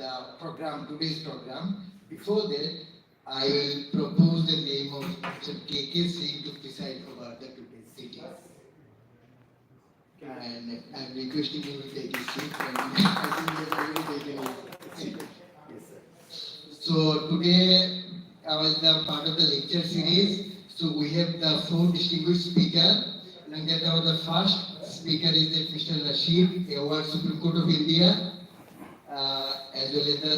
the program, today's program. Before that, I will propose the name of Mr. K.K. Singh to preside over the today's sitting. And I'm requesting him to take his seat. And I think he has already taken his seat. Yes, sir. So today, was the part of the lecture series. So we have the 4 distinguished speakers. And that the first speaker is that Mr. Rashid, award Supreme Court of India. As well as the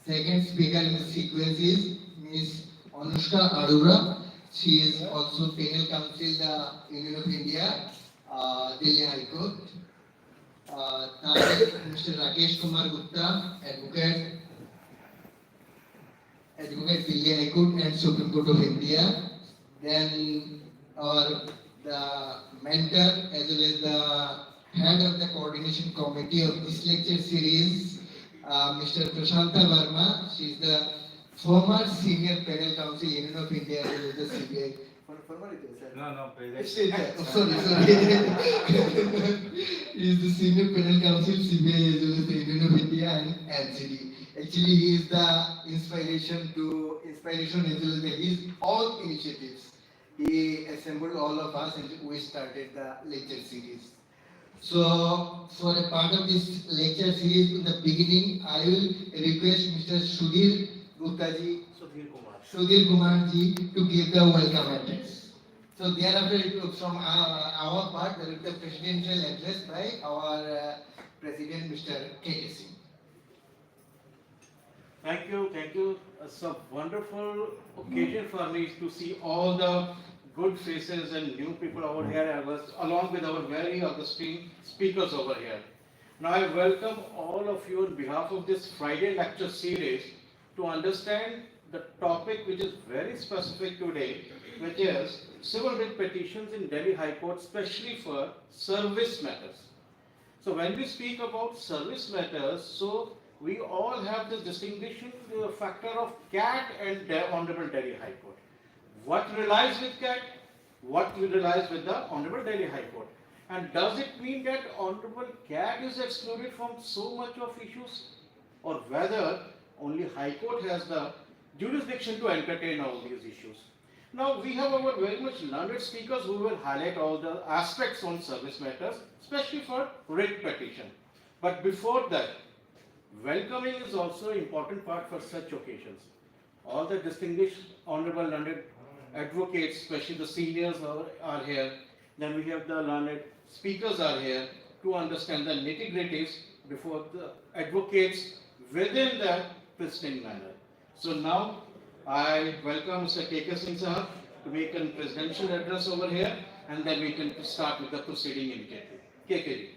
second speaker in the sequence is Ms. Anushkaa Arora. She is also Penal Counsel, the Union of India, Delhi High Court. Third, Mr. Rakesh Kumar Gupta, Advocate, Delhi High Court and Supreme Court of India. Then the mentor as well as the head of the coordination committee of this lecture series, Mr. Prasanta Varma. She is the former senior penal counsel Union of India as well as the CBI. No, president. Sorry. He is the senior penal counsel CBI as well as the Union of India and NCD. Actually, he is the inspiration as well as his all initiatives. He assembled all of us and we started the lecture series. So, for a part of this lecture series, in the beginning, I will request Mr. Sudhir Gupta ji, Sudhir Kumar ji to give the welcome address. So, thereafter, from our part, there is the presidential address by our President, Mr. K.K. Singh. Thank you. It's a wonderful occasion for me to see all the good faces and new people over here, along with our very augustine speakers over here. Now I welcome all of you on behalf of this Friday lecture series to understand the topic which is very specific today, which is civil writ petitions in Delhi High Court, especially for service matters. So when we speak about service matters, so we all have this distinguishing factor of CAT and Honorable Delhi High Court. What relies with CAT? What relies with the Honorable Delhi High Court? And does it mean that Honorable CAT is excluded from so much of issues? Or whether only High Court has the jurisdiction to entertain all these issues? Now we have our very much learned speakers who will highlight all the aspects on service matters, especially for writ petition. But before that, welcoming is also an important part for such occasions. All the distinguished, honorable, learned advocates, especially the seniors are here. Then we have the learned speakers are here to understand the nitty-gritties before the advocates within the pristine manner. So now I welcome Mr. K.K. Singh sahab to make a presidential address over here, and then we can start with the proceeding immediately. K.K. ji.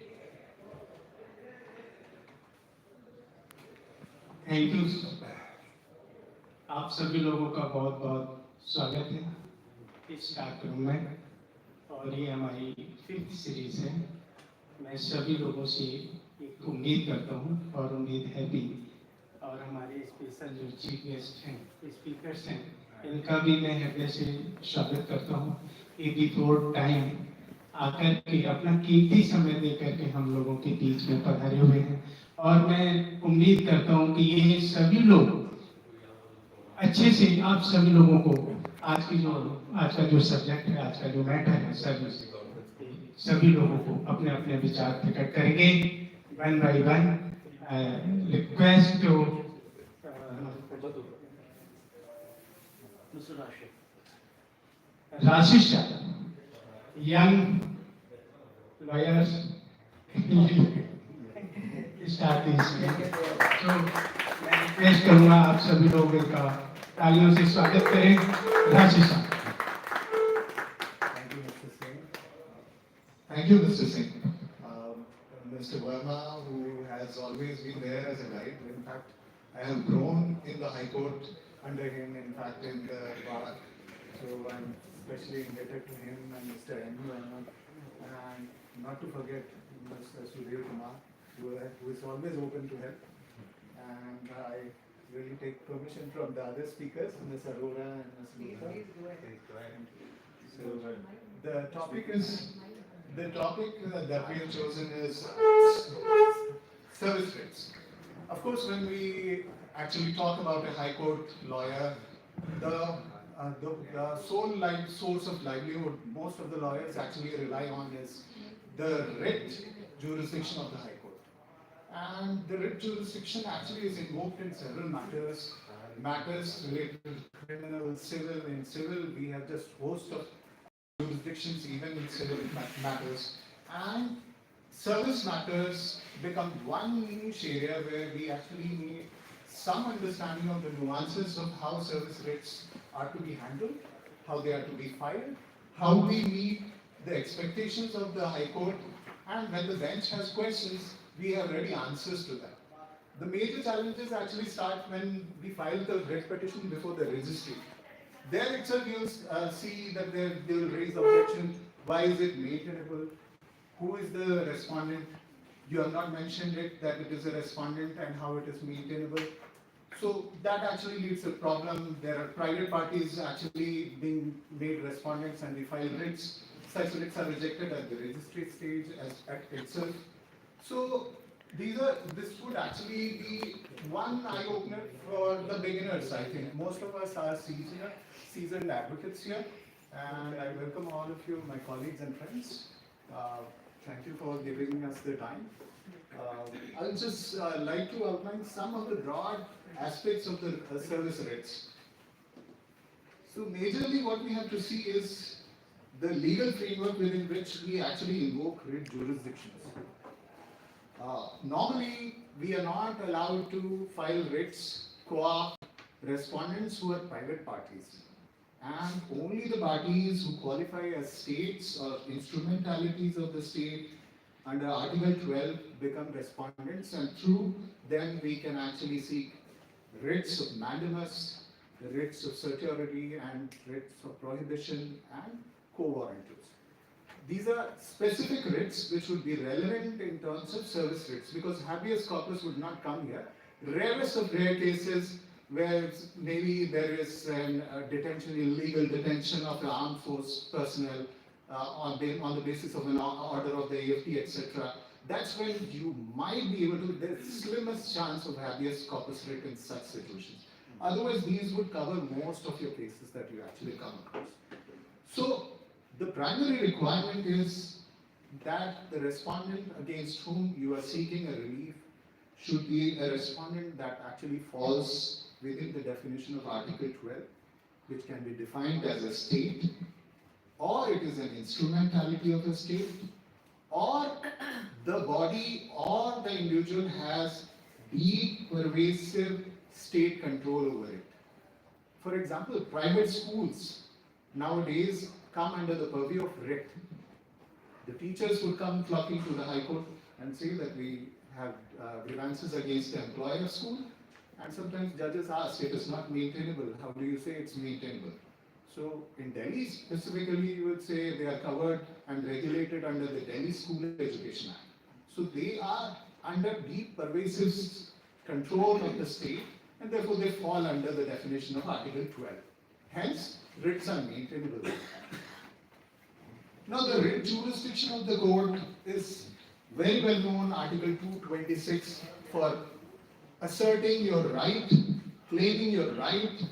Thank you. आप सभी लोगों का बहुत बहुत स्वागत है इस कार्यक्रम में, और ये हमारी 5th सीरीज है। मैं सभी लोगों से एक उम्मीद करता हूँ और उम्मीद है भी, और हमारे स्पेशल जो चीफ गेस्ट हैं, स्पीकर्स हैं, इनका भी मैं हृदय से स्वागत करता हूँ कि बिफोर टाइम आकर के अपना कीमती समय दे करके हम लोगों के बीच में पधारे हुए हैं। और मैं उम्मीद करता हूं कि ये सभी लोग अच्छे से आप सभी लोगों को आज का जो सब्जेक्ट है, आज का जो मैटर है, सभी लोगों को अपने अपने विचार प्रकट करेंगे one by one. Request to Rashid young lawyers start तो मैं रिक्वेस्ट करूंगा आप सभी लोग इनका तालियों से स्वागत करें। राशिद साहब। Thank you, Mr. Singh. Mr. Varma, who has always been there as a guide. In fact, I have grown in the High Court under him, in fact, in the bar. So I'm especially indebted to him and Mr. M. Varma. And not to forget Mr. Sudhir Kumar, who is always open to help. And I really take permission from the other speakers, Ms. Arora and Ms. Gupta. So the topic that we have chosen is service rates. Of course, when we actually talk about a High Court lawyer, the sole source of livelihood most of the lawyers actually rely on is the writ jurisdiction of the High Court. And the writ jurisdiction actually is invoked in several matters, matters related to criminal, civil. In civil, we have just host of jurisdictions even in civil matters. And service matters become one niche area where we actually need some understanding of the nuances of how service writs are to be handled, how they are to be filed, how we meet the expectations of the High Court, and when the bench has questions, we have ready answers to that. The major challenges actually start when we file the writ petition before the registry. There itself you'll see that they will raise objection. Why is it maintainable? Who is the respondent? You have not mentioned it, that it is a respondent and how it is maintainable. So that actually leads to a problem. There are private parties actually being made respondents and we file writs. Such writs are rejected at the registry stage as at itself. So this would actually be one eye-opener for the beginners, I think. Most of us are seasoned advocates here, and I welcome all of you, my colleagues and friends. Thank you for giving us the time. I'll just like to outline some of the broad aspects of the service writs. So majorly what we have to see is the legal framework within which we actually invoke writ jurisdictions. Normally, we are not allowed to file writs qua respondents who are private parties. And only the parties who qualify as states or instrumentalities of the state under Article 12 become respondents, and through them we can actually seek writs of mandamus, writs of certiorari, and writs of prohibition and quo warrantos. These are specific writs which would be relevant in terms of service writs, because habeas corpus would not come here. Rarest of rare cases where maybe there is illegal detention of the armed force personnel on the basis of an order of the AFT, etc. That's when you might be able to, there's the slimmest chance of habeas corpus writ in such situations. Otherwise, these would cover most of your cases that you actually come across. So, the primary requirement is that the respondent against whom you are seeking a relief should be a respondent that actually falls within the definition of Article 12, which can be defined as a state, or it is an instrumentality of a state, or the body or the individual has deep, pervasive state control over it. For example, private schools nowadays come under the purview of writ. The teachers would come flocking to the High Court and say that we have grievances against the employer of school, and sometimes judges ask, it is not maintainable. How do you say it's maintainable? So in Delhi specifically, you would say they are covered and regulated under the Delhi School Education Act. So they are under deep pervasive control of the state, and therefore they fall under the definition of Article 12. Hence, writs are maintainable. Now the writ jurisdiction of the court is very well known, Article 226, for asserting your right, claiming your right,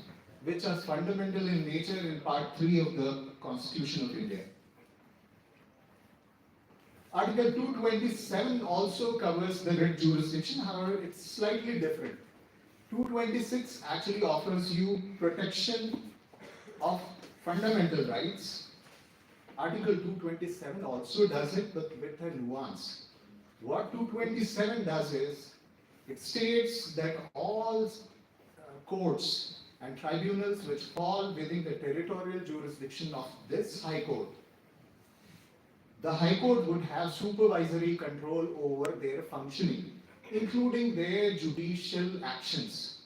which are fundamental in nature in Part 3 of the Constitution of India. Article 227 also covers the writ jurisdiction, however, it's slightly different. 226 actually offers you protection of fundamental rights. Article 227 also does it, but with a nuance. What 227 does is, it states that all courts and tribunals which fall within the territorial jurisdiction of this High Court, the High Court would have supervisory control over their functioning, including their judicial actions.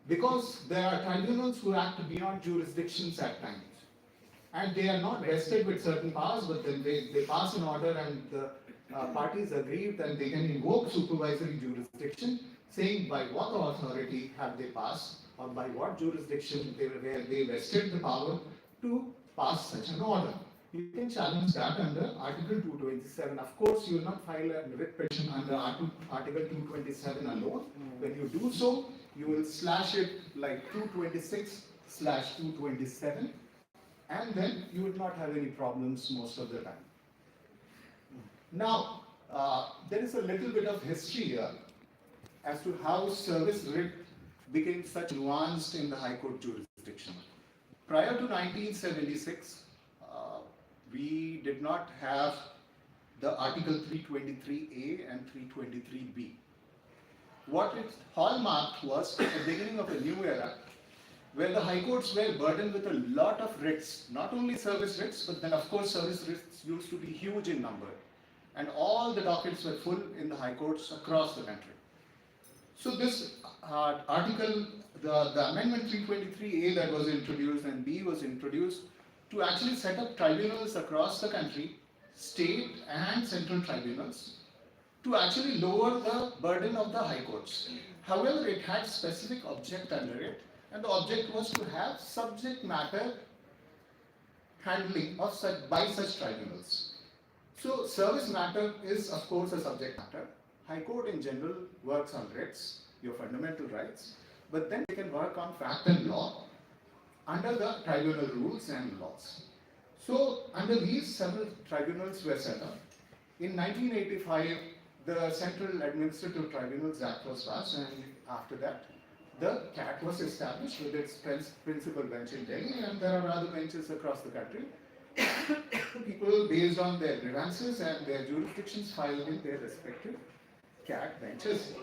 Because there are tribunals who act beyond jurisdictions at times. And they are not vested with certain powers, but then they pass an order and the parties agree that they can invoke supervisory jurisdiction, saying by what authority have they passed, or by what jurisdiction they vested the power to pass such an order. you can challenge that under Article 227. Of course, you will not file a writ petition under Article 227 alone. When you do so, you will slash it like 226/227, and then you would not have any problems most of the time. Now, there is a little bit of history here as to how service writ became such nuanced in the High Court jurisdiction. Prior to 1976, we did not have the Article 323A and 323B. What its hallmark was the beginning of a new era, where the High Courts were burdened with a lot of writs, not only service writs, but then of course service writs used to be huge in number. And all the dockets were full in the High Courts across the country. So this article, the amendment 323A that was introduced and B was introduced to actually set up tribunals across the country, state and central tribunals, to actually lower the burden of the High Courts. However, it had specific object under it, and the object was to have subject matter handling of by such tribunals. So service matter is of course a subject matter. High Court in general works on writs, your fundamental rights, but then they can work on fact and law under the tribunal rules and laws. So under these, several tribunals were set up. In 1985, the Central Administrative Tribunals Act was passed, and after that, the CAT was established with its principal bench in Delhi, and there are other benches across the country. People, based on their grievances and their jurisdictions, filed in their respective CAT benches.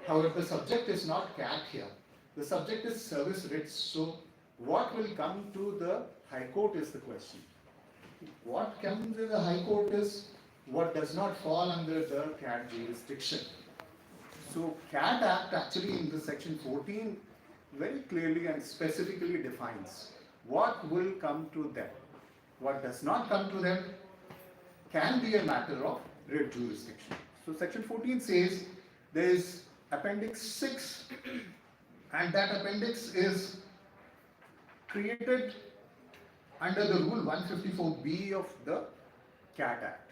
However, the subject is not CAT here. The subject is service writs. So, what will come to the High Court is the question. What comes to the High Court is what does not fall under the CAT jurisdiction. So, CAT Act actually in the section 14 very clearly and specifically defines what will come to them. What does not come to them can be a matter of writ jurisdiction. So section 14 says there is appendix 6, and that appendix is created under the rule 154B of the CAT Act.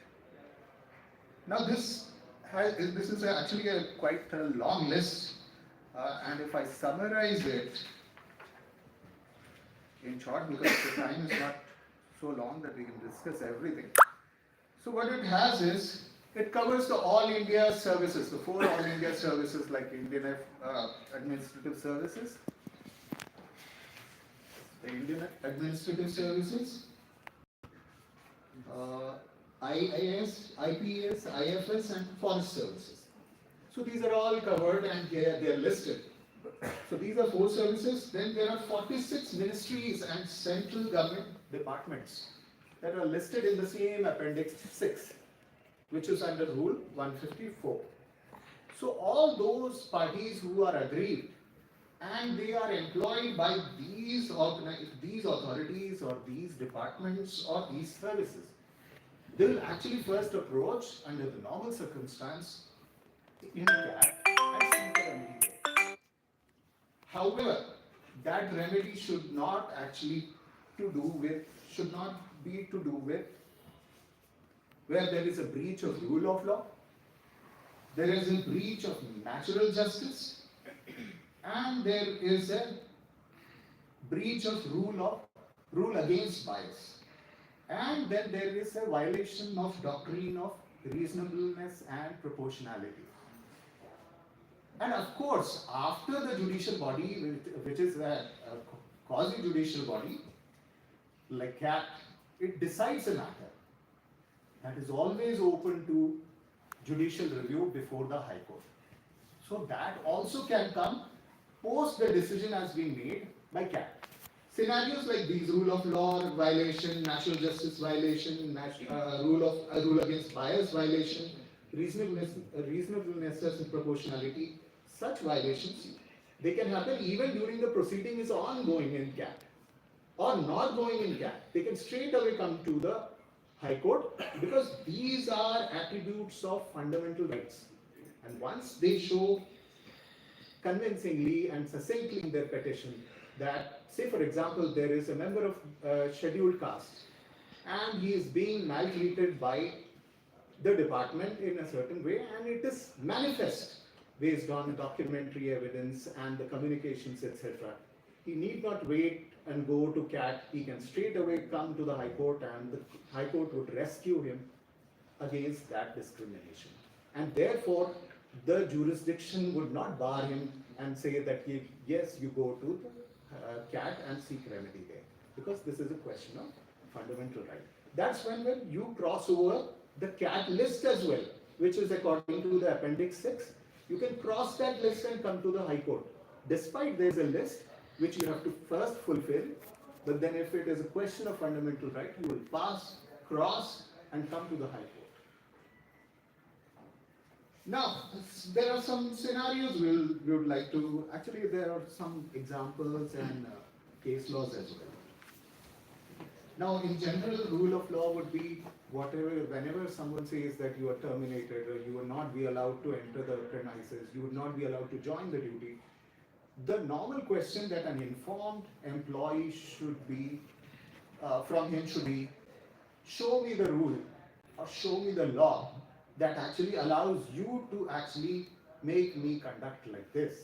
Now this is actually quite a long list, and if I summarize it in short, because the time is not so long that we can discuss everything. So what it has is, it covers the all India services, the 4 all India services like Indian Administrative Services, the Indian Administrative Services, IAS, IPS, IFS and Forest Services. So these are all covered and they are listed. So these are 4 services. Then there are 46 ministries and central government departments that are listed in the same appendix 6, which is under rule 154. So all those parties who are aggrieved and they are employed by these authorities or these departments or these services, they will actually first approach under the normal circumstance in CAT and seek a remedy. However, that remedy should not be to do with where there is a breach of rule of law, there is a breach of natural justice, and there is a breach of rule against bias. And then there is a violation of doctrine of reasonableness and proportionality. And of course, after the judicial body, which is a quasi-judicial body, like CAT, it decides a matter, that is always open to judicial review before the High Court. So that also can come post the decision has been made by CAT. Scenarios like these, rule of law violation, natural justice violation, rule against bias violation, reasonableness and proportionality, such violations, they can happen even during the proceeding is ongoing in CAT or not going in CAT. They can straight away come to the High Court because these are attributes of fundamental rights. And once they show convincingly and succinctly in their petition that, say for example, there is a member of scheduled caste and he is being maltreated by the department in a certain way, and it is manifest based on documentary evidence and the communications, etc. He need not wait and go to CAT. He can straight away come to the High Court, and the High Court would rescue him against that discrimination. And therefore, the jurisdiction would not bar him and say that yes, you go to the CAT and seek remedy there, because this is a question of fundamental right. That's when you cross over the CAT list as well, which is according to the Appendix 6. You can cross that list and come to the High Court. Despite there's a list which you have to first fulfill, but then if it is a question of fundamental right, you will pass, cross, and come to the High Court. Now, there are some scenarios we would like to, actually there are some examples and case laws as well. Now, in general, rule of law would be whenever someone says that you are terminated or you will not be allowed to enter the premises, you would not be allowed to join the duty, the normal question that an informed employee should be, from him should be, show me the rule or show me the law that actually allows you to actually make me conduct like this.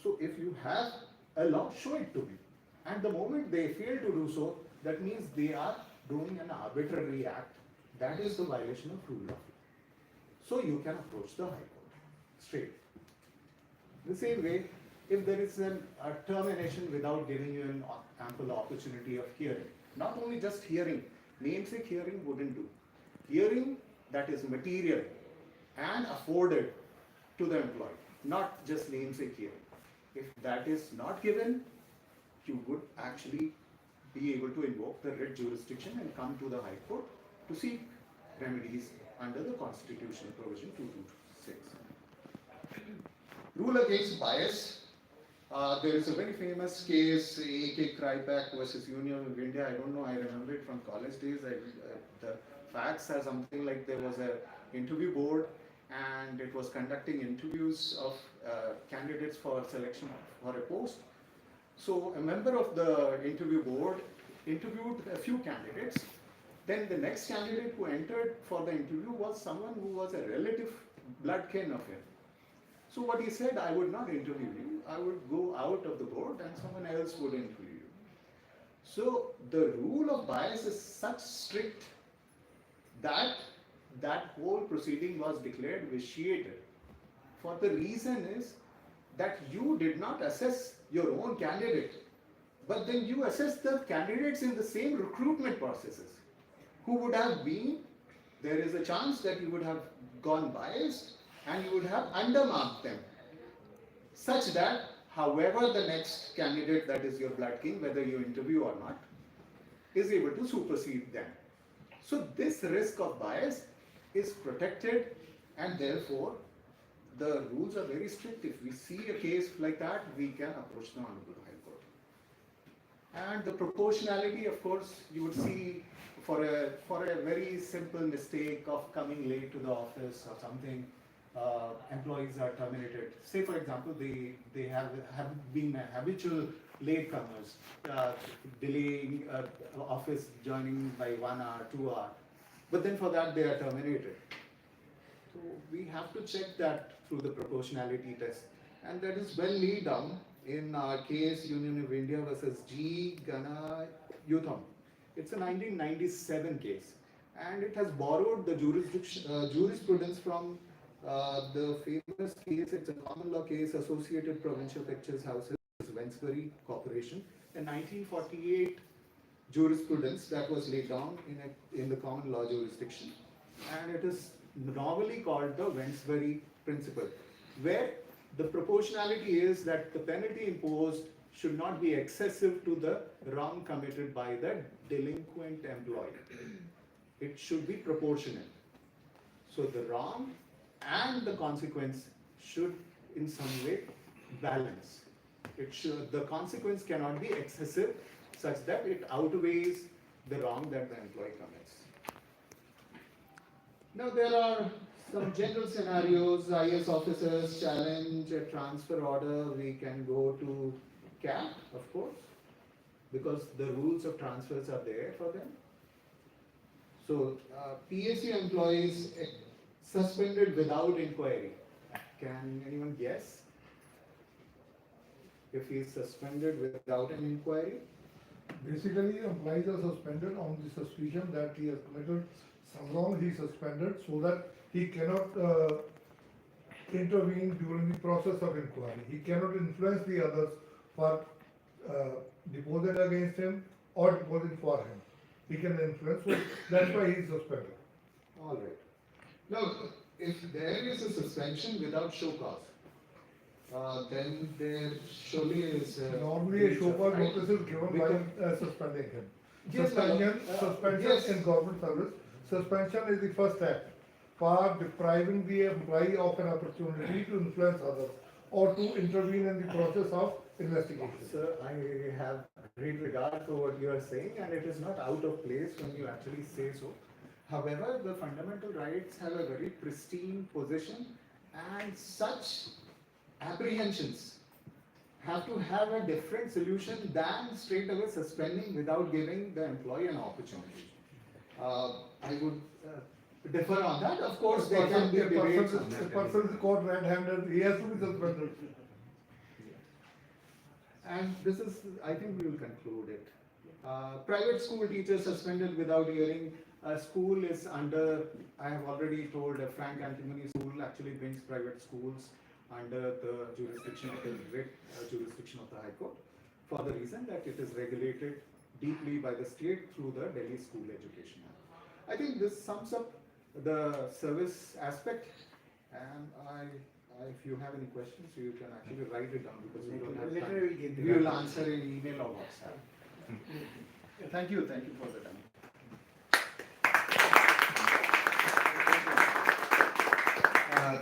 So if you have a law, show it to me. And the moment they fail to do so, that means they are doing an arbitrary act. That is the violation of rule of law. So you can approach the High Court straight. The same way, if there is a termination without giving you an ample opportunity of hearing, not only just hearing, namesake hearing wouldn't do. Hearing that is material and afforded to the employee, not just namesake hearing. If that is not given, you would actually be able to invoke the writ jurisdiction and come to the High Court to seek remedies under the Constitution provision 226. Rule against bias. There is a very famous case, A.K. Krypak versus Union of India. I don't know, I remember it from college days. The facts are something like there was an interview board and it was conducting interviews of candidates for selection for a post. So a member of the interview board interviewed a few candidates. Then the next candidate who entered for the interview was someone who was a relative blood kin of him. So what he said, I would not interview you, I would go out of the board and someone else would interview you. So the rule of bias is such strict that that whole proceeding was declared vitiated. For the reason is that you did not assess your own candidate, but then you assess the candidates in the same recruitment processes who would have been, there is a chance that you would have gone biased and you would have undermarked them, such that however the next candidate, that is your blood king, whether you interview or not, is able to supersede them. So this risk of bias is protected, and therefore the rules are very strict. If we see a case like that, we can approach the Honorable High Court. And the proportionality, of course, you would see for a very simple mistake of coming late to the office or something, employees are terminated. Say, for example, they have been habitual latecomers, delaying office joining by 1 hour, 2 hours, but then for that they are terminated. So we have to check that through the proportionality test, and that is well laid down in our case Union of India versus G. Ganayutham. It's a 1997 case, and it has borrowed the jurisprudence from the famous case. It's a common law case, Associated Provincial Pictures Houses, Wensbury Corporation, a 1948 jurisprudence that was laid down in the common law jurisdiction, and it is normally called the Wensbury principle, where the proportionality is that the penalty imposed should not be excessive to the wrong committed by the delinquent employee. It should be proportionate. So the wrong and the consequence should in some way balance. The consequence cannot be excessive such that it outweighs the wrong that the employee commits. Now there are some general scenarios. IS officers challenge a transfer order. We can go to CAT, of course, because the rules of transfers are there for them. So, PSU employees suspended without inquiry. Can anyone guess if he is suspended without an inquiry? Basically, employees are suspended on the suspicion that he has committed some wrong. He is suspended so that he cannot intervene during the process of inquiry. He cannot influence the others for deposit against him or deposit for him. He can influence, so that's why he is suspended. All right. Now, if there is a suspension without show cause, then there surely is. Normally, a show cause right? notice is given Because- by suspending him. Yes, Suspension yes. in government service. Suspension is the first step for depriving the employee of an opportunity to influence others or to intervene in the process of investigation. Sir, I have great regard for what you are saying, and it is not out of place when you actually say so. However, the fundamental rights have a very pristine position, and such apprehensions have to have a different solution than straight away suspending without giving the employee an opportunity. I would differ on that. Of course, there can be debates on The that. person is caught red-handed, he has to be suspended. And this is, I think we will conclude it. Private school teachers suspended without hearing. School is under, I have already told, Frank Antimony School actually brings private schools under the jurisdiction of the Writ jurisdiction of the High Court, for the reason that it is regulated deeply by the state through the Delhi School Education Act. I think this sums up the service aspect, and if you have any questions, you can actually write it down because we don't have time. We will answer in email or WhatsApp. Thank you for the time.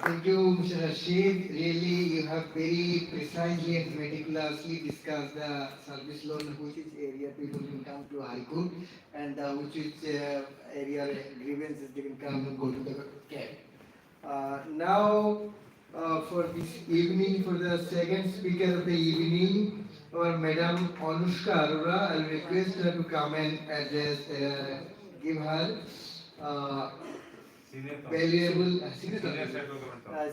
Thank you, Mr. Rashid. Really, you have very precisely and meticulously discussed the service law, which is area people can come to High Court, and which is area grievances they can come and go to the CAT. Now, for this evening, for the second speaker of the evening, our Madam Anushkaa Arora, I'll request her to come and address, give her valuable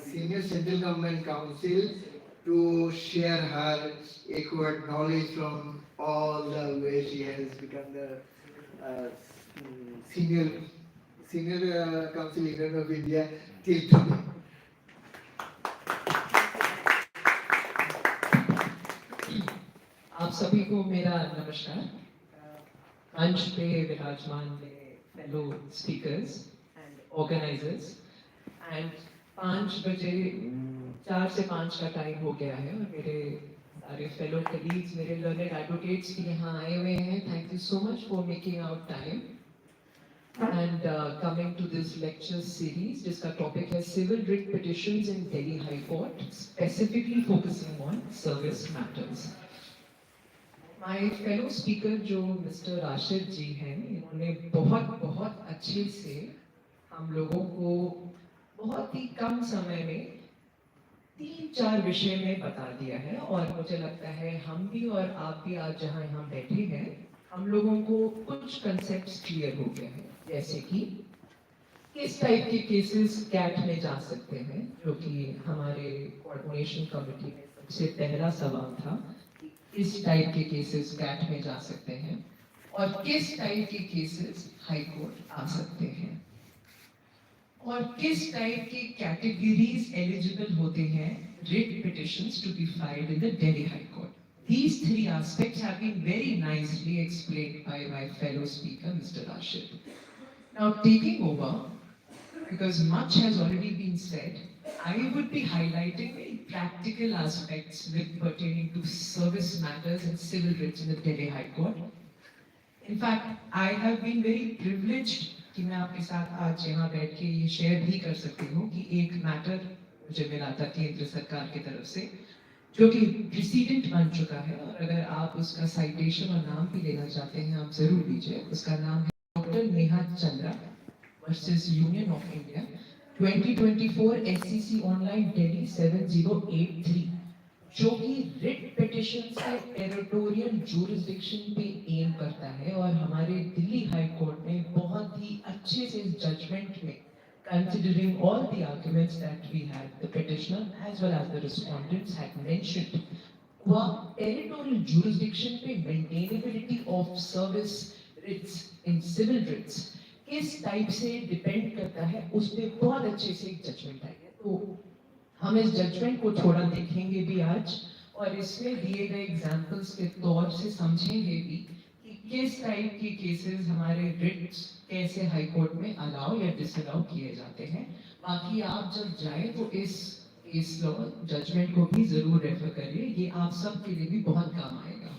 senior central government council to share her acquired knowledge from all the way she has become the senior council leader of India till today. आप सभी को मेरा नमस्कार। मंच पे विराजमान fellow speakers and organizers and 5 बजे 4 से 5 का टाइम हो गया है और मेरे सारे फेलो कलीग्स, मेरे लर्नड एडवोकेट्स भी यहाँ आए हुए हैं। Thank you so much for making out time and coming to this lecture series जिसका टॉपिक है Civil Writ Petitions in Delhi High Court, specifically focusing on service matters. My fellow speaker जो mister Rashid जी हैं, इन्होंने बहुत अच्छे से हम लोगों को बहुत ही कम समय में 3-4 विषय में बता दिया है और मुझे लगता है हम भी और आप भी आज जहाँ यहाँ बैठे हैं, हम लोगों को कुछ कंसेप्ट्स क्लियर हो गए हैं, जैसे कि किस टाइप के केसेस कैट में जा सकते हैं, जो कि हमारे कोऑर्डिनेशन कमेटी में सबसे पहला सवाल था, किस टाइप के केसेस कैट में जा सकते हैं और किस टाइप के केसेस हाई कोर्ट आ सकते हैं और किस टाइप के कैटेगरीज एलिजिबल होते हैं writ petitions to be filed in the Delhi high court. These 3 aspects have been very nicely explained by my fellow speaker, Mr. Rashid. Now, taking over, because much has already been said, I would be highlighting very practical aspects with pertaining to service matters and civil writs in the Delhi High Court. In fact, I have been very privileged कि मैं आपके साथ आज यहाँ बैठ के ये share भी कर सकती हूँ कि एक मैटर मुझे मिला था केंद्र सरकार की तरफ से, जो कि प्रेसिडेंट बन चुका है और अगर आप उसका साइटेशन और नाम भी लेना चाहते हैं आप जरूर लीजिए. उसका नाम है doctor Neha Chandra versus union of India 2024 SCC online Delhi 7083. जो कि रिट पिटिशन से टेरिटोरियल जुरिस्डिक्शन पे एम करता है, और हमारे दिल्ली हाई कोर्ट ने बहुत ही अच्छे से इस जजमेंट में, considering all the arguments that we had, the petitioner as well as the respondents had mentioned, वह territorial jurisdiction पे maintainability of service writs in civil writs किस टाइप से डिपेंड करता है, उस पे बहुत अच्छे से एक जजमेंट आई है। तो हम इस जजमेंट को थोड़ा देखेंगे भी आज, और इसमें दिए गए एग्जांपल्स के तौर से समझेंगे भी कि किस टाइप के केसेस हमारे रिट्स कैसे हाई कोर्ट में अलाउ या डिसअलाउ किए जाते हैं। बाकी आप जब जाएं तो इस लॉ जजमेंट को भी जरूर रेफर करिए, ये आप सब के लिए भी बहुत काम आएगा।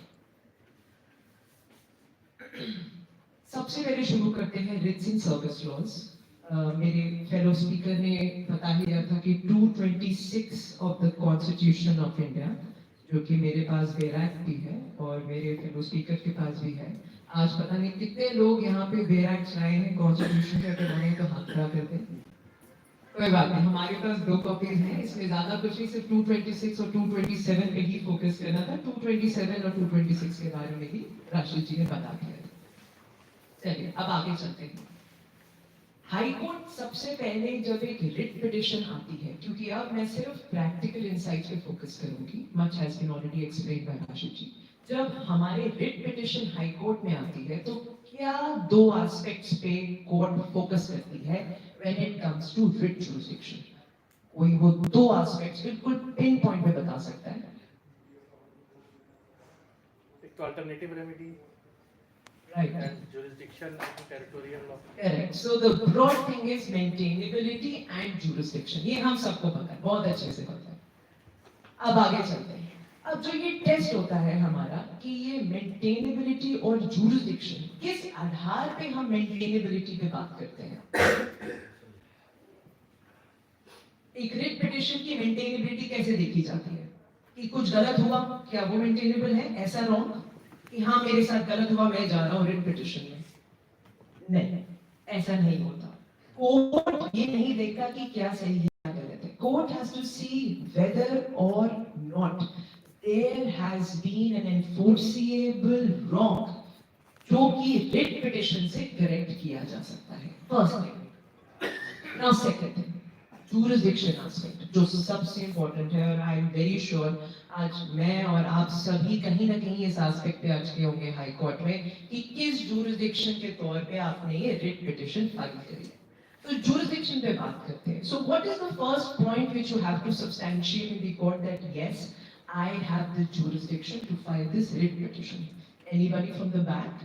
सबसे पहले शुरू करते हैं रिट्स इन सर्विस लॉज। मेरे फेलो स्पीकर ने बता ही दिया था कि 226 of the constitution of India, जो कि मेरे पास बेरैक भी है और मेरे फेलो स्पीकर के पास भी है। आज पता नहीं कितने लोग यहाँ पे बेरैक लाए हैं कॉन्स्टिट्यूशन के बनाए, तो हाथ खड़ा कर दें। कोई बात नहीं, हमारे पास 2 कॉपीज हैं, इसमें ज्यादा कुछ नहीं, सिर्फ 226 और 227 पे ही फोकस करना था। 227 और 226 के बारे में ही राशिद जी ने बता दिया। चलिए अब आगे चलते हैं। हाई कोर्ट सबसे पहले जब एक रिट पिटिशन आती है, क्योंकि अब मैं सिर्फ प्रैक्टिकल इंसाइट्स पे फोकस करूंगी, much has been already explained by Rashid ji. जब हमारे रिट पिटिशन हाई कोर्ट में आती है तो क्या 2 एस्पेक्ट्स पे कोर्ट फोकस करती है when it comes to writ jurisdiction? कोई वो 2 एस्पेक्ट्स बिल्कुल पिन पॉइंट पे बता सकता है? एक alternative remedy, Right. and jurisdiction and territorial law. Correct. So the broad thing is maintainability and jurisdiction. ये हम सबको पता है, बहुत अच्छे से पता है। अब आगे चलते हैं। अब जो ये टेस्ट होता है हमारा कि ये मेंटेनेबिलिटी और jurisdiction किस आधार पे हम मेंटेनेबिलिटी पे बात करते हैं। एक रिट पिटिशन की मेंटेनेबिलिटी कैसे देखी जाती है कि कुछ गलत हुआ, क्या वो मेंटेनेबल है? ऐसा रॉन्ग कि हाँ मेरे साथ गलत हुआ, मैं जा रहा हूँ रिट पिटिशन में। नहीं, ऐसा नहीं होता। कोर्ट ये नहीं देखता कि क्या सही है क्या गलत है। Court has to see whether और not there has been an enforceable wrong जो कि रिट पिटिशन से करेक्ट किया जा सकता है। First thing. Now second thing, jurisdiction aspect, जो सबसे इम्पोर्टेंट है, और आई एम वेरी श्योर आज मैं और आप सभी कहीं ना कहीं इस एस्पेक्ट पे अटके होंगे हाई कोर्ट में कि किस jurisdiction के तौर पे आपने ये रिट पिटिशन फाइल करी है। तो jurisdiction पे बात करते हैं। So what is the first point which you have to substantiate in the court that yes, I have the jurisdiction to file this writ petition? Anybody from the back?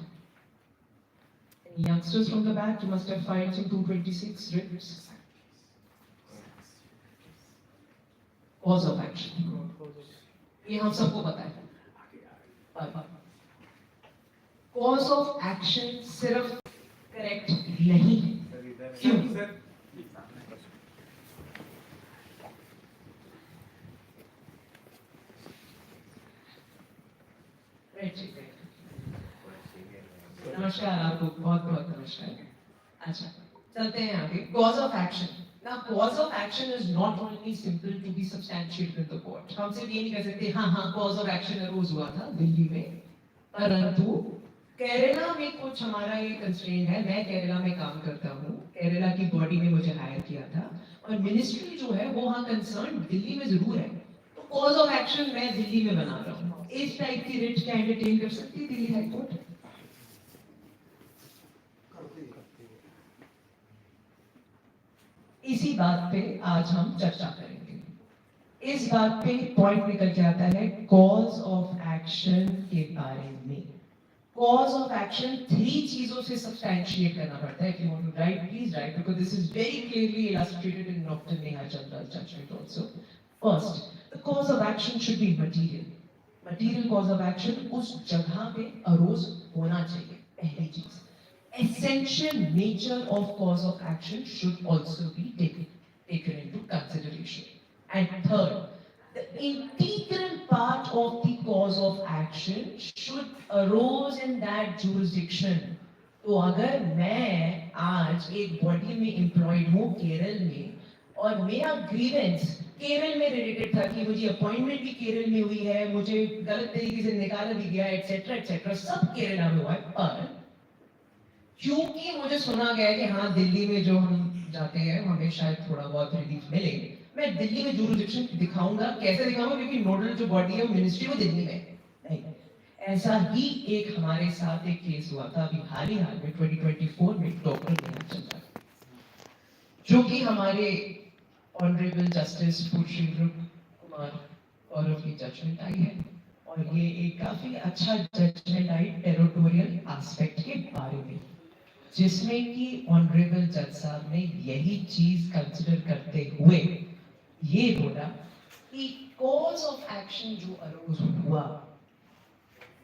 Any youngsters from the back? You must have filed some 226 writs. Cause of action, ये हम सबको पता है। Cause of action सिर्फ correct नहीं है, क्यों? नमस्कार, आपको बहुत बहुत नमस्कार। अच्छा, चलते हैं आगे। Cause of action. Now, cause of action is not only simple to be substantiated in the court. हम सिर्फ ये नहीं कह सकते हाँ cause of action अरोज हुआ था दिल्ली में, परंतु केरला में कुछ हमारा ये कंस्ट्रेंट है। मैं केरला में काम करता हूँ, केरला की बॉडी ने मुझे हायर किया था, और मिनिस्ट्री जो है वो हाँ कंसर्न दिल्ली में जरूर है, तो कॉज ऑफ एक्शन मैं दिल्ली में बना रहा हूँ। इस टाइप की रिट क्या एंटरटेन कर सकती है दिल्ली हाई कोर्ट? इसी बात पे आज हम चर्चा करेंगे। इस बात पे पॉइंट निकल के आता है कॉज ऑफ एक्शन के बारे में। कॉज ऑफ एक्शन 3 चीजों से सब्सटैंशिएट करना पड़ता है। If you want to write, please write, because this is very clearly illustrated in Dr. Neha Chandra's judgment also. First, the cause of action should be material. Material cause of action उस जगह पे arrows होना चाहिए, पहली चीज। Essential nature of cause of action should also be taken into consideration. And third, the integral part of the cause of action should arose in that jurisdiction. तो अगर मैं आज एक बॉडी में एम्प्लॉयड हूँ केरल में, और मेरा ग्रीवेंस केरल में रिलेटेड था कि मुझे अपॉइंटमेंट भी केरल में हुई है, मुझे गलत तरीके से निकाला भी गया, एटसेट्रा सब केरला में हुआ है। पर क्योंकि मुझे सुना गया है कि हाँ दिल्ली में जो हम जाते हैं हमें शायद थोड़ा बहुत रिलीफ मिले, मैं दिल्ली में जुरिडिक्शन दिखाऊंगा। कैसे दिखाऊंगा? क्योंकि नोडल जो बॉडी है मिनिस्ट्री वो दिल्ली में है। नहीं, ऐसा ही एक हमारे साथ एक केस हुआ था अभी हाल में 2024 में डॉक्टर चलता, जो कि हमारे ऑनरेबल जस्टिस कुमार गौरव की जजमेंट आई है। और ये एक काफी अच्छा जजमेंट आई टेरिटोरियल एस्पेक्ट के बारे में, जिसमें कि ऑनरेबल जज साहब ने यही चीज कंसिडर करते हुए ये बोला कि कॉज ऑफ एक्शन जो अरोज हुआ,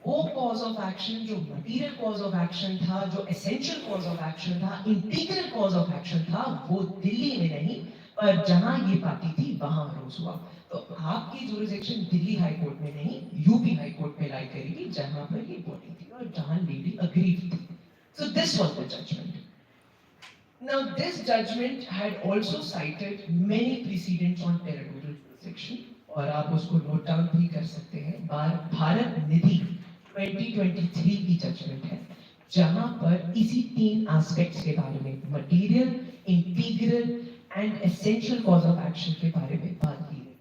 वो कॉज ऑफ एक्शन जो मटीरियल कॉज ऑफ एक्शन था, जो एसेंशियल कॉज ऑफ एक्शन था, इंटीग्रल कॉज ऑफ एक्शन था, वो दिल्ली में नहीं पर जहां ये पार्टी थी वहां अरोज हुआ। तो आपकी जुरिसडिक्शन दिल्ली हाई कोर्ट में नहीं, यूपी हाई कोर्ट में लाई करेगी, जहां पर ये बॉडी थी और जहां लेडी अग्रीव थी। So this was the judgment. Now this judgment had also cited many precedents on territorial jurisdiction, और आप उसको नोट डाउन भी कर सकते हैं। भारत निधि 2023 की जजमेंट है, जहां पर इसी 3 एस्पेक्ट्स के बारे में, material, integral and essential cause of action के बारे में बात की गई।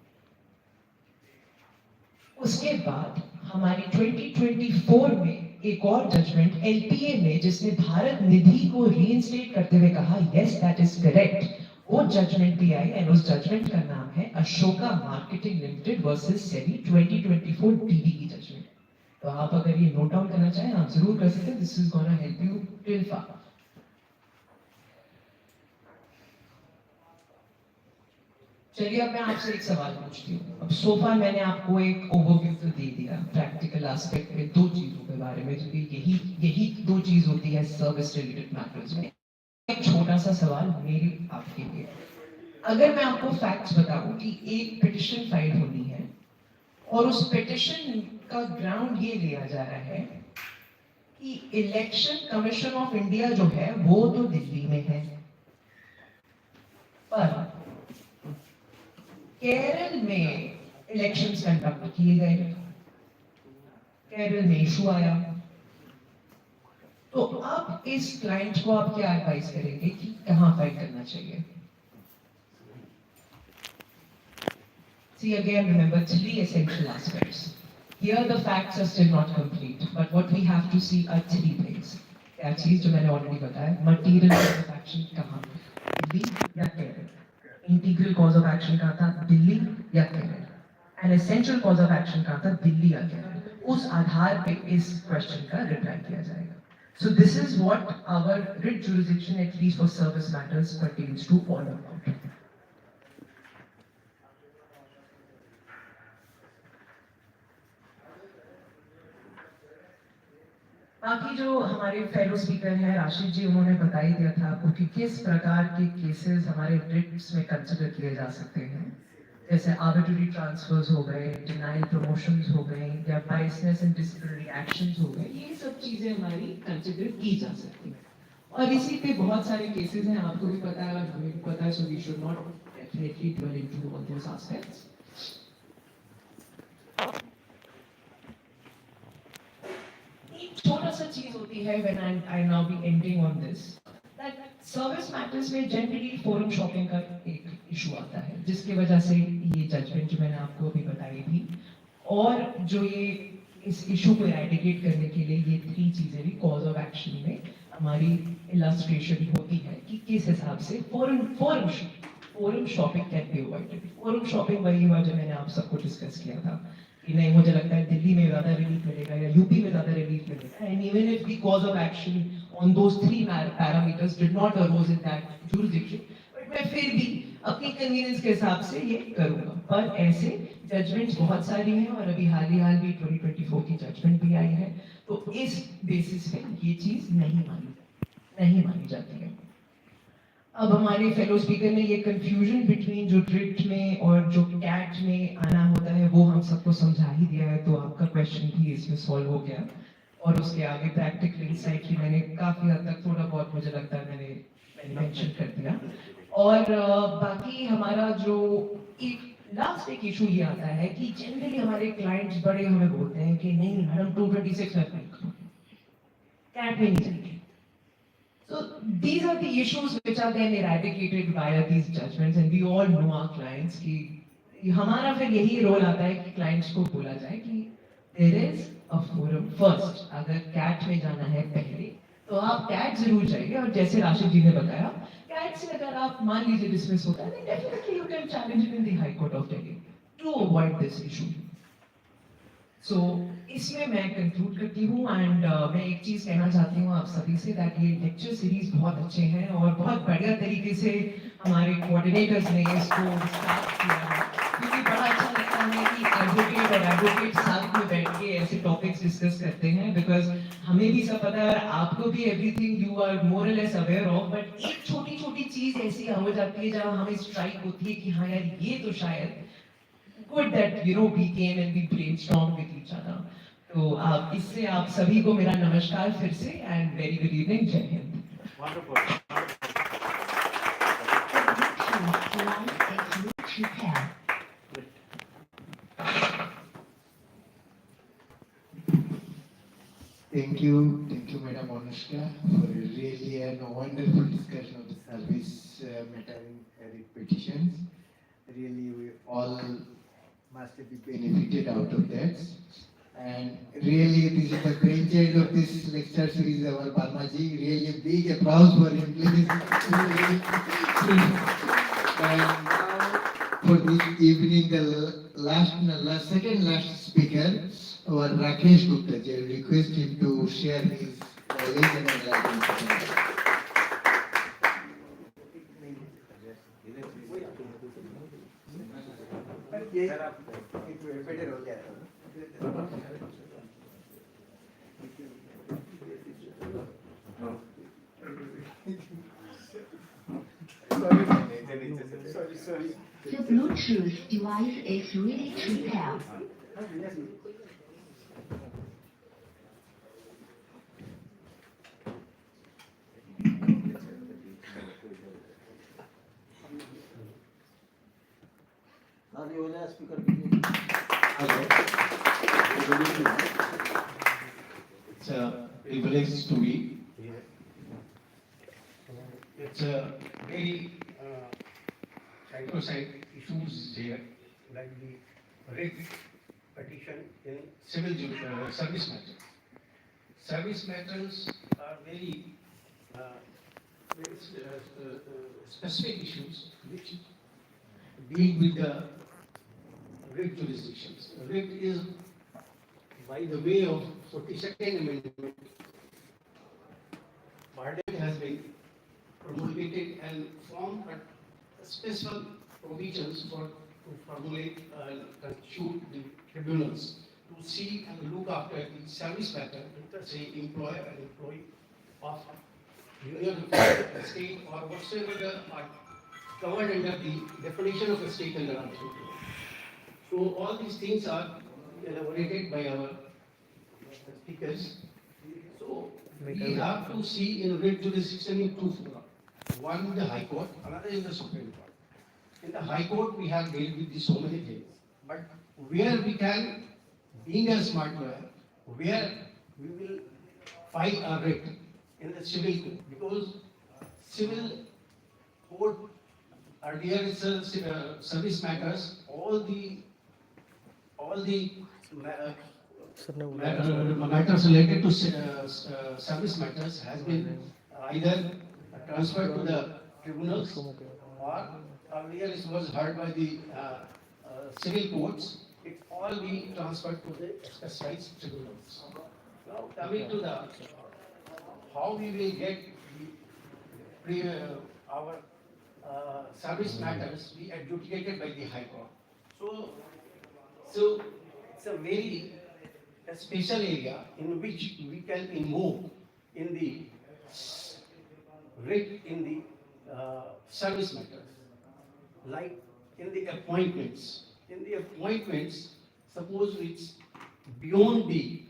उसके बाद हमारी 2024 में एक और जजमेंट एलपीए में, जिसने भारत निधि को रीइंस्टेट करते हुए कहा यस दैट इज करेक्ट, वो जजमेंट भी आई। एंड उस जजमेंट का नाम है Ashoka marketing limited versus SEBI 2024 DD की जजमेंट। तो आप अगर ये नोट डाउन करना चाहें आप जरूर कर सकते हैं। This is gonna help you till far. चलिए अब मैं आपसे एक सवाल पूछती हूँ। अब सोफा मैंने आपको एक ओवरव्यू तो दे दिया प्रैक्टिकल एस्पेक्ट में 2 चीजों के बारे में, जो यही 2 चीज होती है सर्विस रिलेटेड मैटर्स में। एक छोटा सा सवाल मेरी आपके लिए, अगर मैं आपको फैक्ट्स बताऊं कि एक पिटिशन फाइल होनी है और उस पिटिशन का ग्राउंड ये लिया जा रहा है कि इलेक्शन कमीशन ऑफ इंडिया जो है वो तो दिल्ली में है, पर केरल में इलेक्शंस कंडक्ट किए गए, केरल में इशू आया, तो अब इस क्लाइंट को आप क्या एडवाइस करेंगे कि कहां फाइल करना चाहिए? See again, remember 3 essential aspects. Here the facts are still not complete, but what we have to see are 3 things. क्या चीज जो मैंने ऑलरेडी बताया, मटीरियल कॉज ऑफ एक्शन कहां, दिल्ली या Kerala? Integral cause of action कहां था, दिल्ली या Kerala? And essential cause of action कहां था, दिल्ली या केरल? उस आधार पे इस क्वेश्चन का रिप्लाई किया जाएगा। So this is what our writ jurisdiction, at least for service matters, pertains to all about. बाकी जो हमारे फेलो स्पीकर हैं राशिद जी, उन्होंने बता ही दिया था आपको कि किस प्रकार के केसेस हमारे रिट्स में कंसिडर किए जा सकते हैं, जैसे आर्बिट्ररी ट्रांसफर्स हो गए, डिनाइल प्रमोशंस हो गए, या बायसनेस एंड डिसिप्लिनरी एक्शंस हो गए, ये सब चीजें हमारी कंसिडर की जा सकती हैं। और इसी पे बहुत सारे केसेस हैं, आपको भी पता है और हमें भी पता है, so we should not definitely dwell into all those aspects. छोटा सा चीज होती है when I now be ending on this, that service matters में जनरली फोरम शॉपिंग का एक इशू आता है, जिसकी वजह से ये जजमेंट जो मैंने आपको अभी बताई थी, और जो ये इस इशू को इरेडिकेट करने के लिए ये 3 चीजें भी कॉज ऑफ एक्शन में हमारी इलस्ट्रेशन होती है कि किस हिसाब से forum shopping can be avoided. Forum shopping वही हुआ जो मैंने आप सबको डिस्कस किया था कि नहीं, मुझे लगता है दिल्ली में ज्यादा रिलीफ मिलेगा या यूपी में ज्यादा रिलीफ मिलेगा, and even if the cause of action on those 3 parameters did not arose in that jurisdiction, but मैं फिर भी अपनी कन्वीनियंस के हिसाब से ये करूंगा। पर ऐसे जजमेंट्स बहुत सारी हैं और अभी हाल ही 2024 की जजमेंट भी आई है, तो इस बेसिस पे ये चीज नहीं मानी जाती है। अब हमारे फेलो स्पीकर ने ये कंफ्यूजन बिटवीन जो रिट में और जो कैट में आना होता है वो हम सबको समझा ही दिया है, तो आपका क्वेश्चन भी इसमें सॉल्व हो गया। और उसके आगे प्रैक्टिकल इंसाइट भी मैंने काफी हद तक थोड़ा बहुत मुझे लगता है मैंने मेंशन कर दिया। और बाकी हमारा जो लास्ट एक इशू ये आता है कि जनरली हमारे क्लाइंट्स बड़े हमें बोलते हैं कि नहीं मैडम 226 में कैट में नहीं जाएंगे. So these are the issues which are then eradicated via these judgments, and we all know our clients कि हमारा फिर यही रोल आता है कि क्लाइंट्स को बोला जाए कि there is a forum first. अगर कैट में जाना है पहले तो आप कैट जरूर जाइए, और जैसे राशिद जी ने बताया कैट से अगर आप मान लीजिए डिसमिस होता है then definitely you can challenge it in the High Court of Delhi to avoid this issue. So इसमें मैं कंक्लूड करती हूँ एंड मैं एक चीज कहना चाहती हूँ आप सभी से दैट ये लेक्चर सीरीज बहुत अच्छे हैं और बहुत बढ़िया तरीके से हमारे कोऑर्डिनेटर्स ने इसको स्टार्ट किया है, क्योंकि बड़ा अच्छा लगता है कि एडवोकेट और एडवोकेट साथ में बैठ के ऐसे टॉपिक्स डिस्कस करते हैं, बिकॉज हमें भी सब पता है और आपको भी एवरीथिंग यू आर मोर और लेस अवेयर ऑफ, बट एक छोटी छोटी चीज ऐसी हो जाती है जहाँ हमें स्ट्राइक होती है कि हाँ यार ये तो शायद good that we came and we brainstormed with each other. तो इससे आप सभी को मेरा नमस्कार फिर से एंड वेरी गुड इवनिंग. जय Hind. Wonderful. Thank you, Madam Anushkaa, for really a wonderful discussion of the service matter in writ petitions. Really, we all must be benefited out of that. And really, this is the brainchild of this lecture series, our Varma ji. Really, a big applause for him, please. And now, for this evening, the second last speaker, our Rakesh Gupta ji. I will request him to share his knowledge and enlightenment. The Bluetooth device is ready to pair. It's a privilege to be here. It's a very side issues here, like the writ petition in civil service matters. Service matters are very specific issues which deal with the writ jurisdictions. Writ is by the way of 42nd Amendment. Parliament has been promulgated and formed special provisions to formulate and constitute the tribunals to see and look after the service matter, say employer and employee of union, state, or whatsoever the are covered under the definition of a state under Article 2. So all these things are elaborated by our speakers. So we have to see in writ jurisdiction in two fora. One, the High Court, another is the Supreme Court. In the High Court, we have dealt with so many things, but where we can, being a smart lawyer, where we will file a writ in the civil court, because civil court earlier it's service matters, all the matters related to service matters has been either transferred to the tribunals, or earlier it was heard by the civil courts. It all be transferred to the specialized tribunals. Now coming to the how we will get our service matters be adjudicated by the High Court. So it's a very special area in which we can invoke in the writ in the service matters, like in the appointments. In the appointments, suppose it's beyond the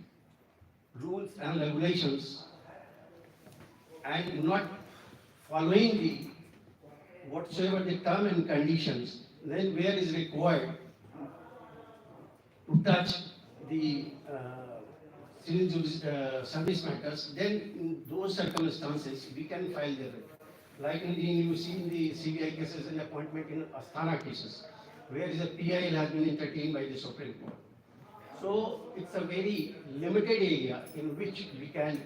rules and regulations and not following the whatsoever the term and conditions, then where is required to touch the service matters, then in those circumstances, we can file the writ. Like you see in the CBI cases and appointment in Asthana cases, where is a PIL has been entertained by the Supreme Court. So it's a very limited area in which we can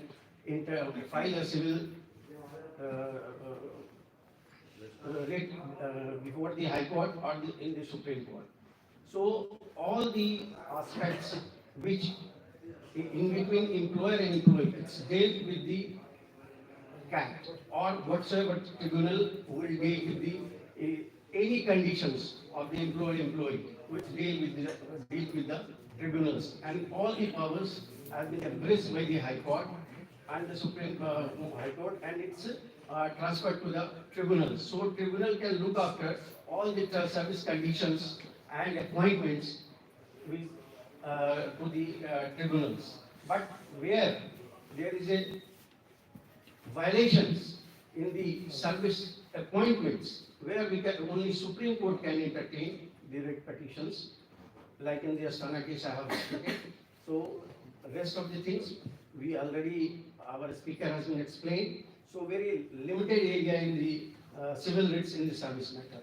file a civil writ before the High Court or in the Supreme Court. So all the aspects which in between employer and employee, it's dealt with the CAT or whatsoever tribunal will deal with the any conditions of the employee which deal with the tribunals, and all the powers have been embraced by the High Court and the Supreme High Court, and it's transferred to the tribunals. So tribunal can look after all the service conditions and appointments with, to the tribunals. But where there is a violations in the service appointments, where we can only Supreme Court can entertain the writ petitions, like in the Asthana case I have stated. So rest of the things we already, our speaker has been explained. So very limited area in the civil writs in the service matter.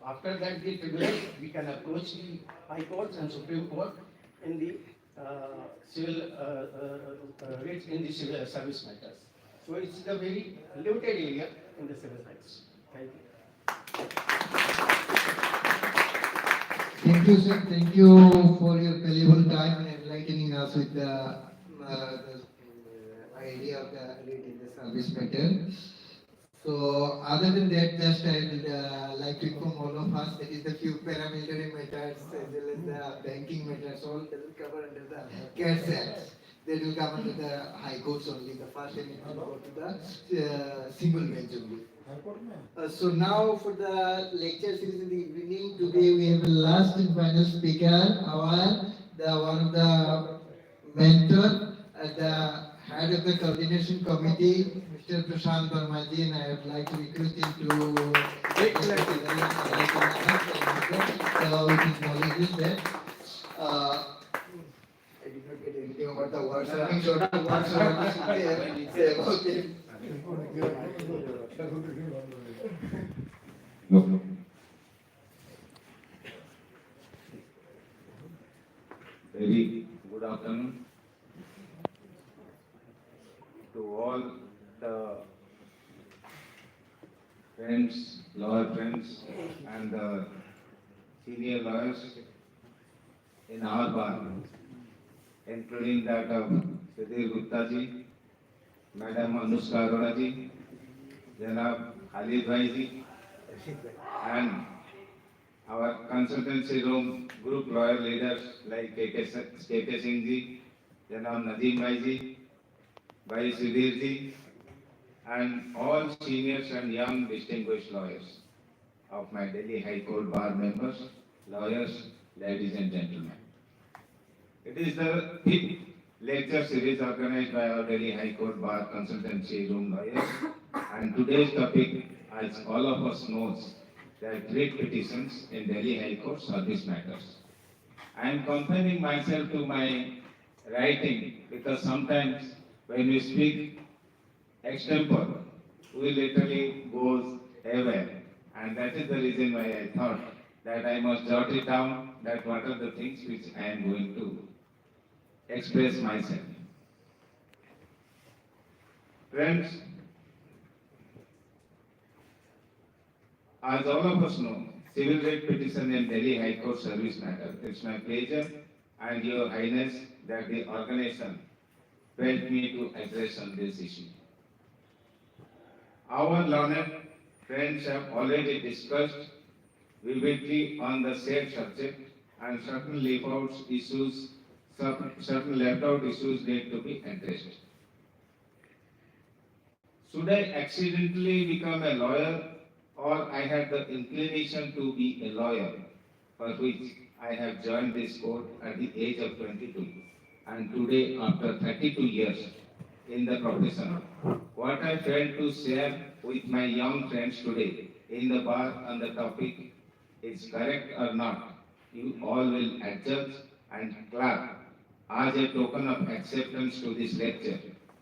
After that, the tribunal, we can approach the High Courts and Supreme Court in the civil writs in the civil service matters. So it's a very limited area in the civil rights. Thank you. Thank you, sir. Thank you for your valuable time and enlightening us with the idea of the writ in the service matter. So, other than that, just I would like to inform all of us that is the few paramilitary matters as well as the banking matters, all that will cover under the CATS Act. They will come under the High Courts only. The first time it will go to the single bench only. So now for the lecture series in the evening, today we have the last and final speaker, one of the mentor at the head of the coordination committee, Mr. Prasanta, and I would like to request him to take the with his knowledge that I did not get anything about the words. I'm sure the words are say about him. Very good afternoon to all the friends, lawyer friends, and the senior lawyers in our bar, including that of Sudhir Gupta ji, Madam Anushkaa Arora ji, Janab Khalid Bhai ji, and our consultancy room group lawyer leaders like KK Singh ji, Janab Nazim Bhai ji, Bhai Sudhir ji, and all seniors and young distinguished lawyers of my Delhi High Court bar members, lawyers, ladies and gentlemen. It is the fifth lecture series organized by our Delhi High Court bar consultancy room lawyers, and today's topic, as all of us knows, that writ petitions in Delhi High Court service matters. I am confining myself to my writing because sometimes when we speak extempore, we literally goes away, and that is the reason why I thought that I must jot it down, that what are the things which I am going to express myself. Friends, as all of us know, civil writ petition in Delhi High Court service matter. It's my pleasure and your highness that the organization felt me to address on this issue. Our learned friends have already discussed vividly on the said subject, and certain left-out issues need to be addressed. Should I accidentally become a lawyer, or I had the inclination to be a lawyer, for which I have joined this court at the age of 22, and today, after 32 years in the profession, what I failed to share with my young friends today in the bar on the topic is correct or not, you all will adjust and clap as a token of acceptance to this lecture.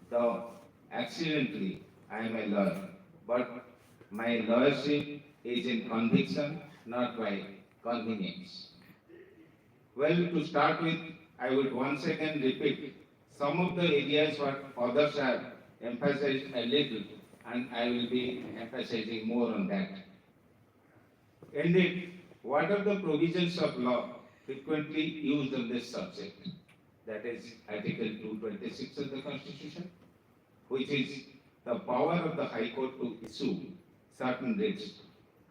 Though accidentally I am a lawyer, but my lawyership is in conviction, not by convenience. Well, to start with, I would once again repeat some of the areas what others have emphasized a little, and I will be emphasizing more on that. Indeed, what are the provisions of law frequently used on this subject? That is Article 226 of the Constitution, which is the power of the High Court to issue certain writs.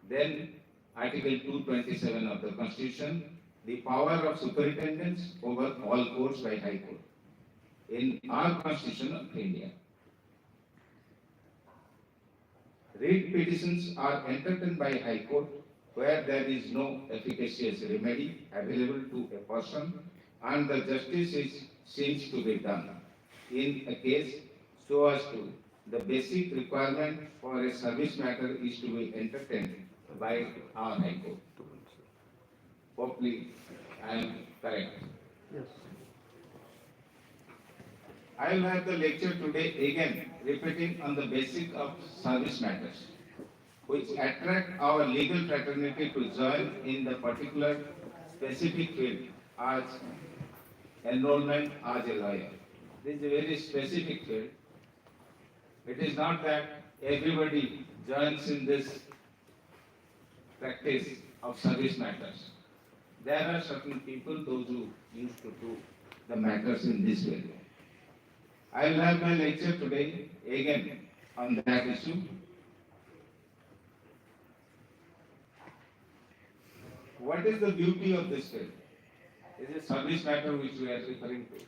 Then Article 227 of the Constitution, the power of superintendence over all courts by High Court. In our Constitution of India, writ petitions are entertained by High Court where there is no efficacious remedy available to a person and the justice seems to be done in a case so as to the basic requirement for a service matter is to be entertained by our High Court. Hopefully, I am correct. Yes. I will have the lecture today again repeating on the basic of service matters, which attract our legal fraternity to join in the particular specific field as enrollment as a lawyer. This is a very specific field. It is not that everybody joins in this practice of service matters. There are certain people, those who used to do the matters in this way. I will have my lecture today again on that issue. What is the beauty of this field? It is a service matter which we are referring to.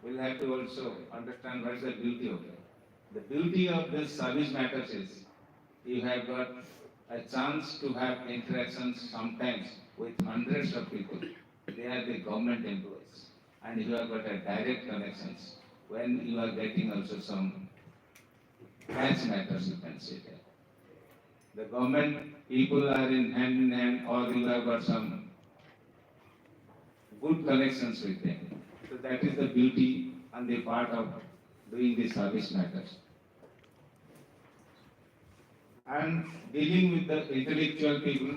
We'll have to also understand what is the beauty of it. The beauty of this service matters is you have got a chance to have interactions sometimes with hundreds of people. They are the government employees. And you have got a direct connections when you are getting also some cash matters, you can say that. The government people are in hand or you have got some good connections with them. So that is the beauty and the part of doing the service matters. And dealing with the intellectual people,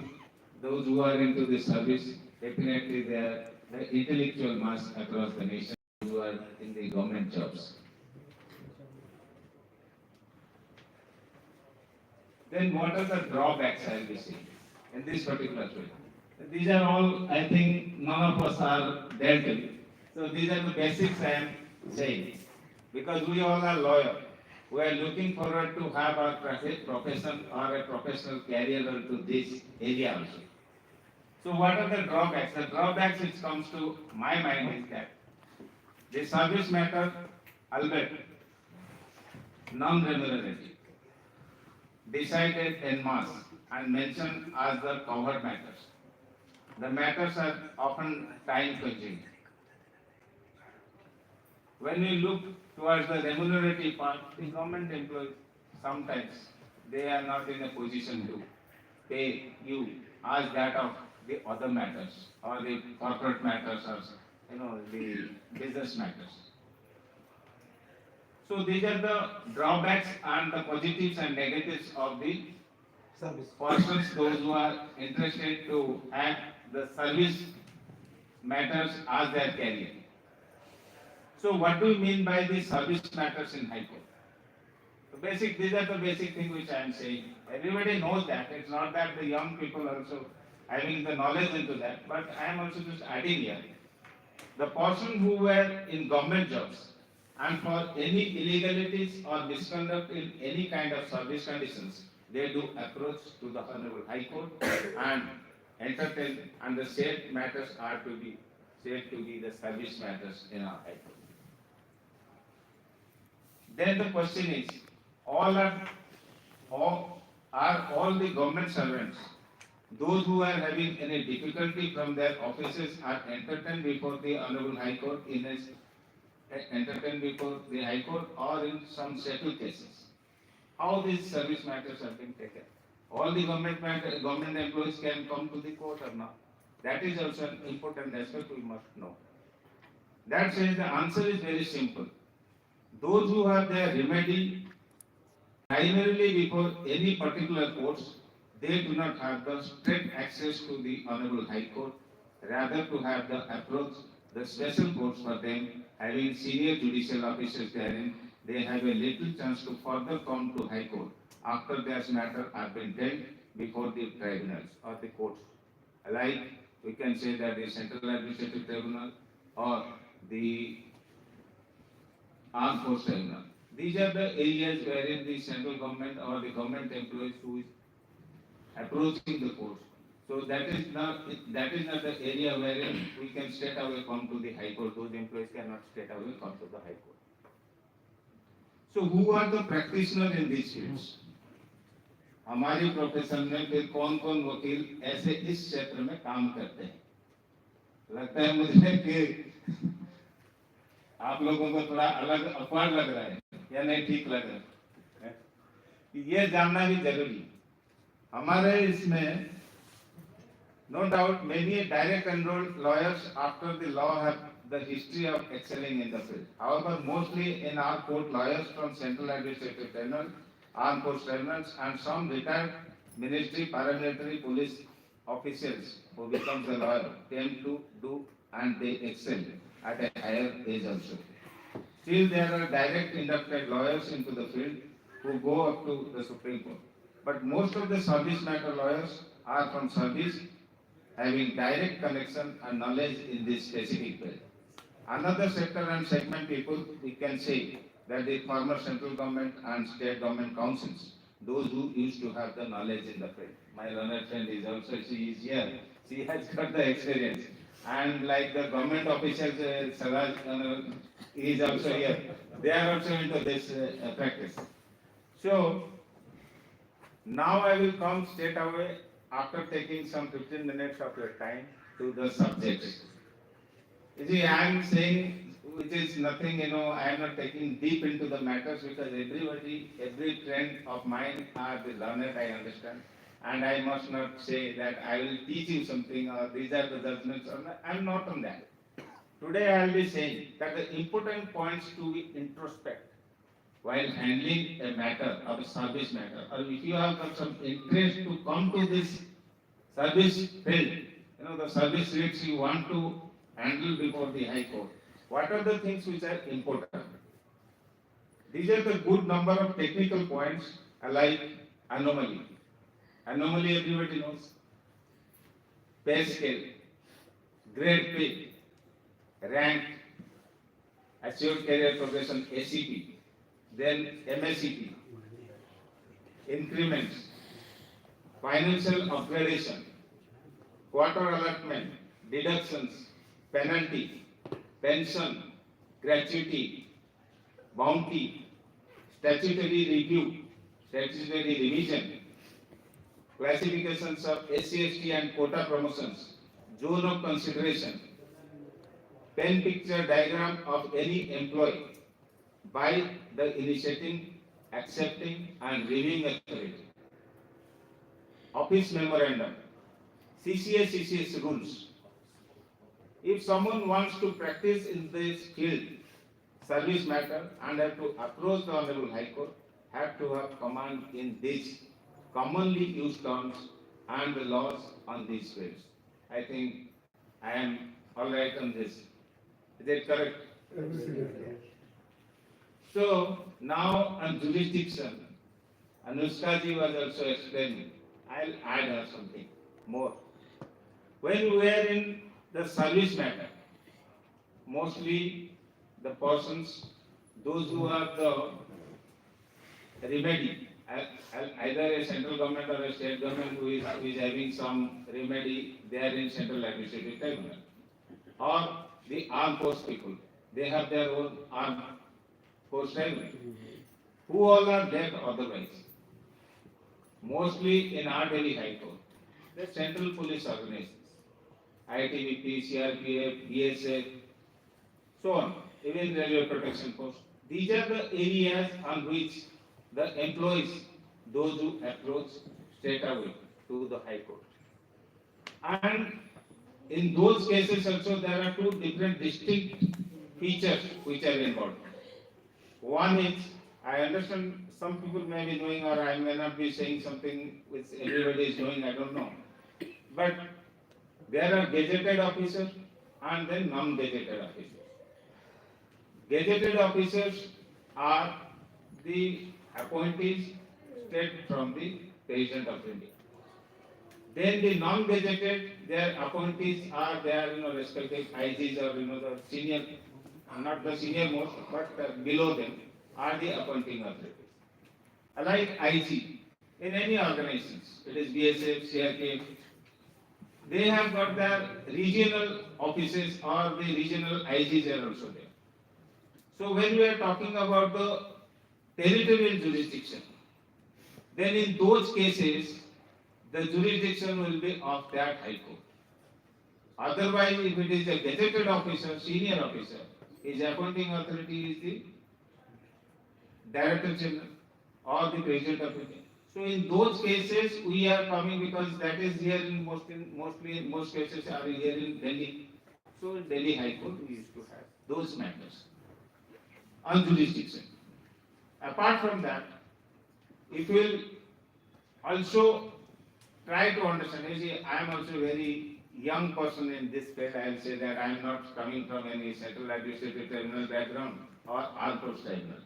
those who are into the service, definitely they are the intellectual mass across the nation who are in the government jobs. Then what are the drawbacks I will be seeing in this particular field? These are all, I think, none of us are dealt with. So these are the basics I am saying. Because we all are lawyers. We are looking forward to have our profession or a professional career into this area also. So what are the drawbacks? The drawbacks which comes to my mind is that the service matter, albeit non-remunerative, decided en masse and mentioned as the covered matters. The matters are often time-consuming. When we look towards the remunerative part, the government employees sometimes they are not in a position to pay you as that of the other matters or the corporate matters or the business matters. So these are the drawbacks and the positives and negatives of the persons, those who are interested to have the service matters as their career. So what do you mean by the service matters in High Court? These are the basic things which I am saying. Everybody knows that. It's not that the young people also having the knowledge into that, but I am also just adding here. The person who were in government jobs and for any illegalities or misconduct in any kind of service conditions, they do approach to the Honorable High Court and entertain, and the said matters are to be said to be the service matters in our High Court. Then the question is, are all the government servants, those who are having any difficulty from their offices, are entertained before the Honorable High Court entertained before the High Court or in some settled cases? how these service matters have been taken. All the government employees can come to the court or not. That is also an important aspect we must know. That says the answer is very simple. Those who have their remedy primarily before any particular courts, they do not have the straight access to the Honorable High Court, rather to have the approach, the special courts for them, having senior judicial officers therein, they have a little chance to further come to High Court after their matter have been dealt before the tribunals or the courts. Like we can say that the Central Administrative Tribunal or the Armed Force Tribunal. These are the areas wherein the central government or the government employees who is approaching the courts. So that is not the area wherein we can straight away come to the High Court. Those employees cannot straight away come to the High Court. So who are the practitioners in these fields? हमारी profession में फिर कौन कौन वकील ऐसे इस क्षेत्र में काम करते हैं? लगता है मुझे कि आप लोगों को थोड़ा अलग अपवाद लग रहा है या नहीं ठीक लग रहा है, ये जानना भी जरूरी है। हमारे इसमें no doubt many direct enrolled lawyers after the law have the history of excelling in the field. However, mostly in our court, lawyers from Central Administrative Tribunal, Armed Force Tribunals, and some retired military, paramilitary, police officials who becomes a lawyer tend to do and they excel at a higher age also. Still, there are direct inducted lawyers into the field who go up to the Supreme Court. But most of the service matter lawyers are from service having direct connection and knowledge in this specific field. Another sector and segment people, we can say that the former central government and state government councils, those who used to have the knowledge in the field. My learned friend is also, she is here, she has got the experience. And like the government officials, Saraj is also here, they are also into this practice. So, now I will come straight away after taking some 15 minutes of your time to the subject. You see, I am saying, which is nothing, I am not taking deep into the matters because every friend of mine are the learned, I understand. And I must not say that I will teach you something or these are the judgments. I am not on that. Today I will be saying that the important points to be introspect while handling a matter of a service matter, or if you have got some interest to come to this service field, the service rates you want to handle before the High Court, what are the things which are important? These are the good number of technical points like anomaly. Anomaly everybody knows. Pay scale, grade pay, rank, assured career progression ACP, then MACP, increments, financial upgradation, quarter allotment, deductions, penalty, pension, gratuity, bounty, statutory review, statutory revision, classifications of SC/ST and quota promotions, zone of consideration, pen picture diagram of any employee by the initiating, accepting and reviewing authority, office memorandum, CCS rules. If someone wants to practice in this field, service matter, and have to approach the Honorable High Court, have to have command in these commonly used terms and the laws on these fields. I think I am all right on this. Is that correct? So now on jurisdiction, Anushkaa ji was also explaining. I'll add her something more. When we are in the service matter, mostly the persons, those who have the remedy, either a central government or a state government who is having some remedy there in Central Administrative Tribunal, or the armed force people, they have their own armed force tribunal. Who all are there otherwise? Mostly in our Delhi High Court, the central police organizations, ITBP, CRPF, BSF, so on, even Railway Protection Force. These are the areas on which the employees, those who approach straight away to the High Court. And in those cases also there are two different distinct features which are involved. One is, I understand some people may be knowing or I may not be saying something which everybody is knowing, I don't know. But there are gazetted officers and then non-gazetted officers. Gazetted officers are the appointees straight from the President of India. Then the non-gazetted, their appointees are their, respective IGs or, the senior, not the senior most, but below them are the appointing authorities. Like IG, in any organizations, it is BSF, CRPF, they have got their regional offices or the regional IGs are also there. So when we are talking about the territorial jurisdiction, then in those cases, the jurisdiction will be of that High Court. Otherwise, if it is a gazetted officer, senior officer, his appointing authority is the Director General or the President of India. So in those cases, we are coming because that is here in most cases are here in Delhi. So in Delhi High Court, we used to have those matters on jurisdiction. Apart from that, it will also try to understand. You see, I am also a very young person in this field. I will say that I am not coming from any central administrative tribunal background or armed force tribunal.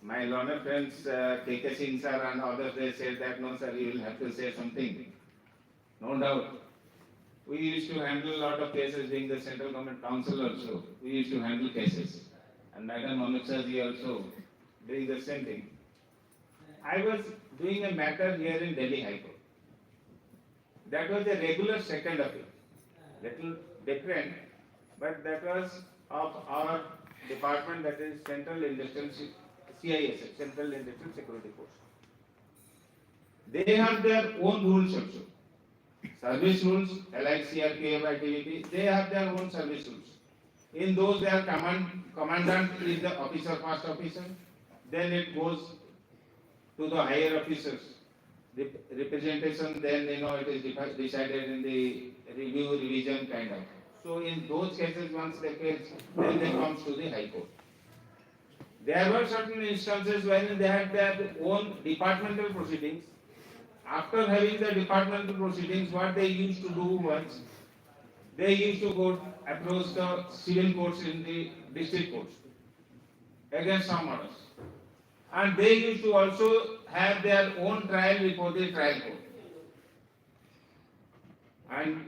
My learned friends, K.K. Singh sir and others, they said that no sir, you will have to say something. No doubt. We used to handle a lot of cases being the central government council also. We used to handle cases. And Madam Anushkaa ji also doing the same thing. I was doing a matter here in Delhi High Court. That was a regular second appeal. Little different, but that was of our department, that is Central Industrial CIS, Central Industrial Security Force. They have their own rules also. Service rules, like CRPF, ITVP, they have their own service rules. In those, their commandant is the officer, first officer. Then it goes to the higher officers. The representation, then it is decided in the review, revision kind of. So in those cases, once they case, then they comes to the High Court. There were certain instances when they had their own departmental proceedings. After having the departmental proceedings, what they used to do was, they used to go approach the civil courts in the district courts against some orders. And they used to also have their own trial before the trial court. And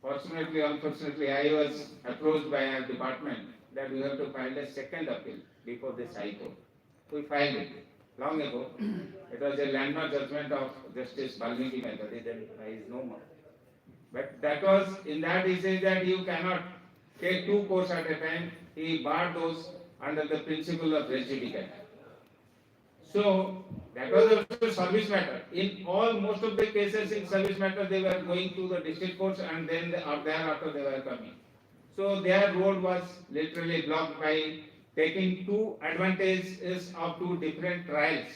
fortunately, unfortunately, I was approached by our department that we have to file a second appeal before this High Court. We filed it long ago. It was a landmark judgment of Justice Balmiki Mehta, then he is no more. But that was, in that he says that you cannot take two courts at a time. He barred those under the principle of res judicata. So that was also service matter. In most of the cases in service matter, they were going to the district courts and then thereafter they were coming. So their road was literally blocked by taking two advantages of two different trials.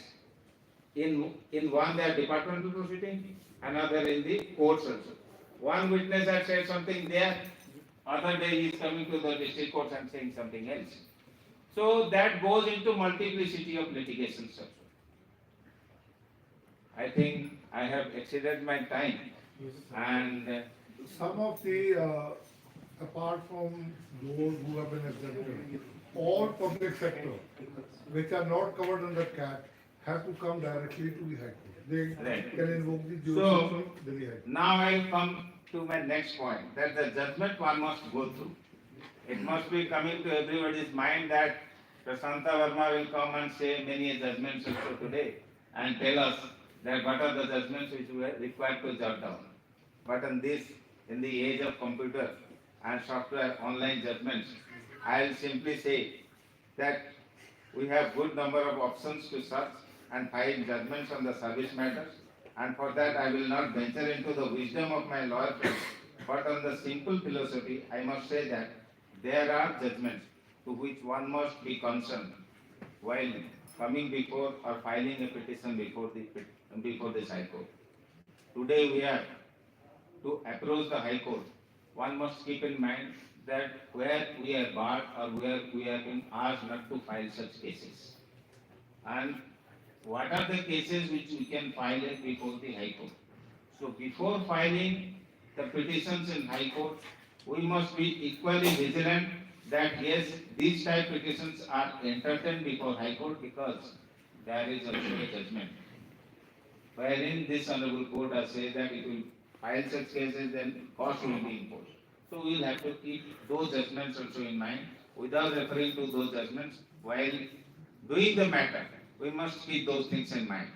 In one their departmental proceeding, another in the courts also. One witness had said something there, other day he is coming to the district courts and saying something else. So that goes into multiplicity of litigations also. I think I have exceeded my time, and Some of the, apart from those who have been exempted, all public sector which are not covered under CAT have to come directly to the High Court. They Right. can invoke the So, jurisdiction of Delhi High Court. now I will come to my next point, that the judgment one must go through. It must be coming to everybody's mind that Prasanta Varma will come and say many judgments also today and tell us that what are the judgments which we are required to jot down. But in the age of computer and software online judgments, I will simply say that we have good number of options to search and find judgments on the service matters, and for that I will not venture into the wisdom of my lawyer friends, but on the simple philosophy, I must say that there are judgments to which one must be concerned while coming before or filing a petition before this High Court. Today we are to approach the High Court. One must keep in mind that where we are barred or where we are being asked not to file such cases. And what are the cases which we can file it before the High Court? So before filing the petitions in High Court, we must be equally vigilant that yes, these type petitions are entertained before High Court because there is also a judgment. Wherein this Honorable Court has said that it will file such cases, then cost will be imposed. So we will have to keep those judgments also in mind. Without referring to those judgments, while doing the matter, we must keep those things in mind.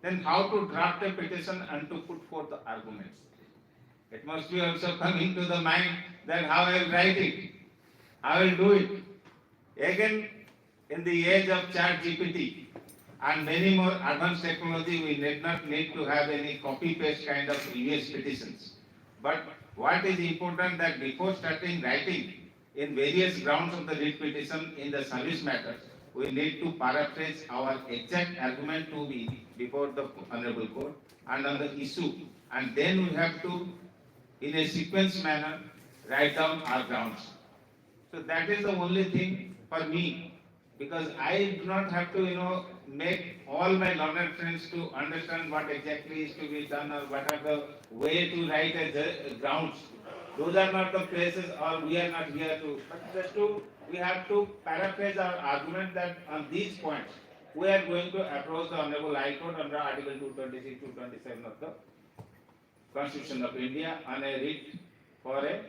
Then how to draft a petition and to put forth the arguments. It must be also coming to the mind that how I will write it, how I will do it. Again, in the age of ChatGPT and many more advanced technology, we need not need to have any copy-paste kind of previous petitions. But what is important that before starting writing in various grounds of the writ petition in the service matters, we need to paraphrase our exact argument to be before the Honorable Court and on the issue. And then we have to, in a sequence manner, write down our grounds. So that is the only thing for me, because I do not have to, make all my learned friends to understand what exactly is to be done or what are the way to write a grounds. Those are not the places, or we are not here to, but just to, we have to paraphrase our argument that on these points, we are going to approach the Honorable High Court under Article 226, 227 of the Constitution of India on a writ for a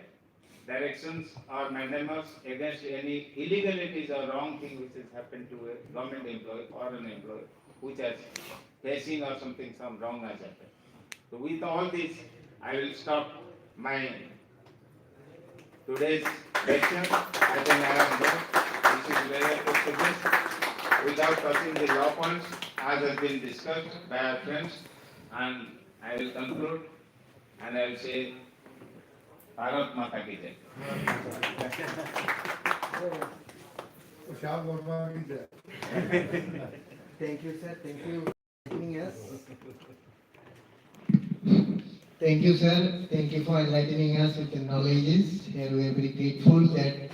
directions or mandamus against any illegalities or wrong thing which has happened to a government employee or an employee which has facing or something, some wrong has happened. So with all this, I will stop my today's lecture. I think I am done. This is very appropriate without touching the law points as has been discussed by our friends, and I will conclude and I will say Bharat Mata ki Jai. Shah Varma ki jai. Thank you, sir. Thank you for enlightening us. Thank you, sir. Thank you for enlightening us with the knowledges. And we are very grateful that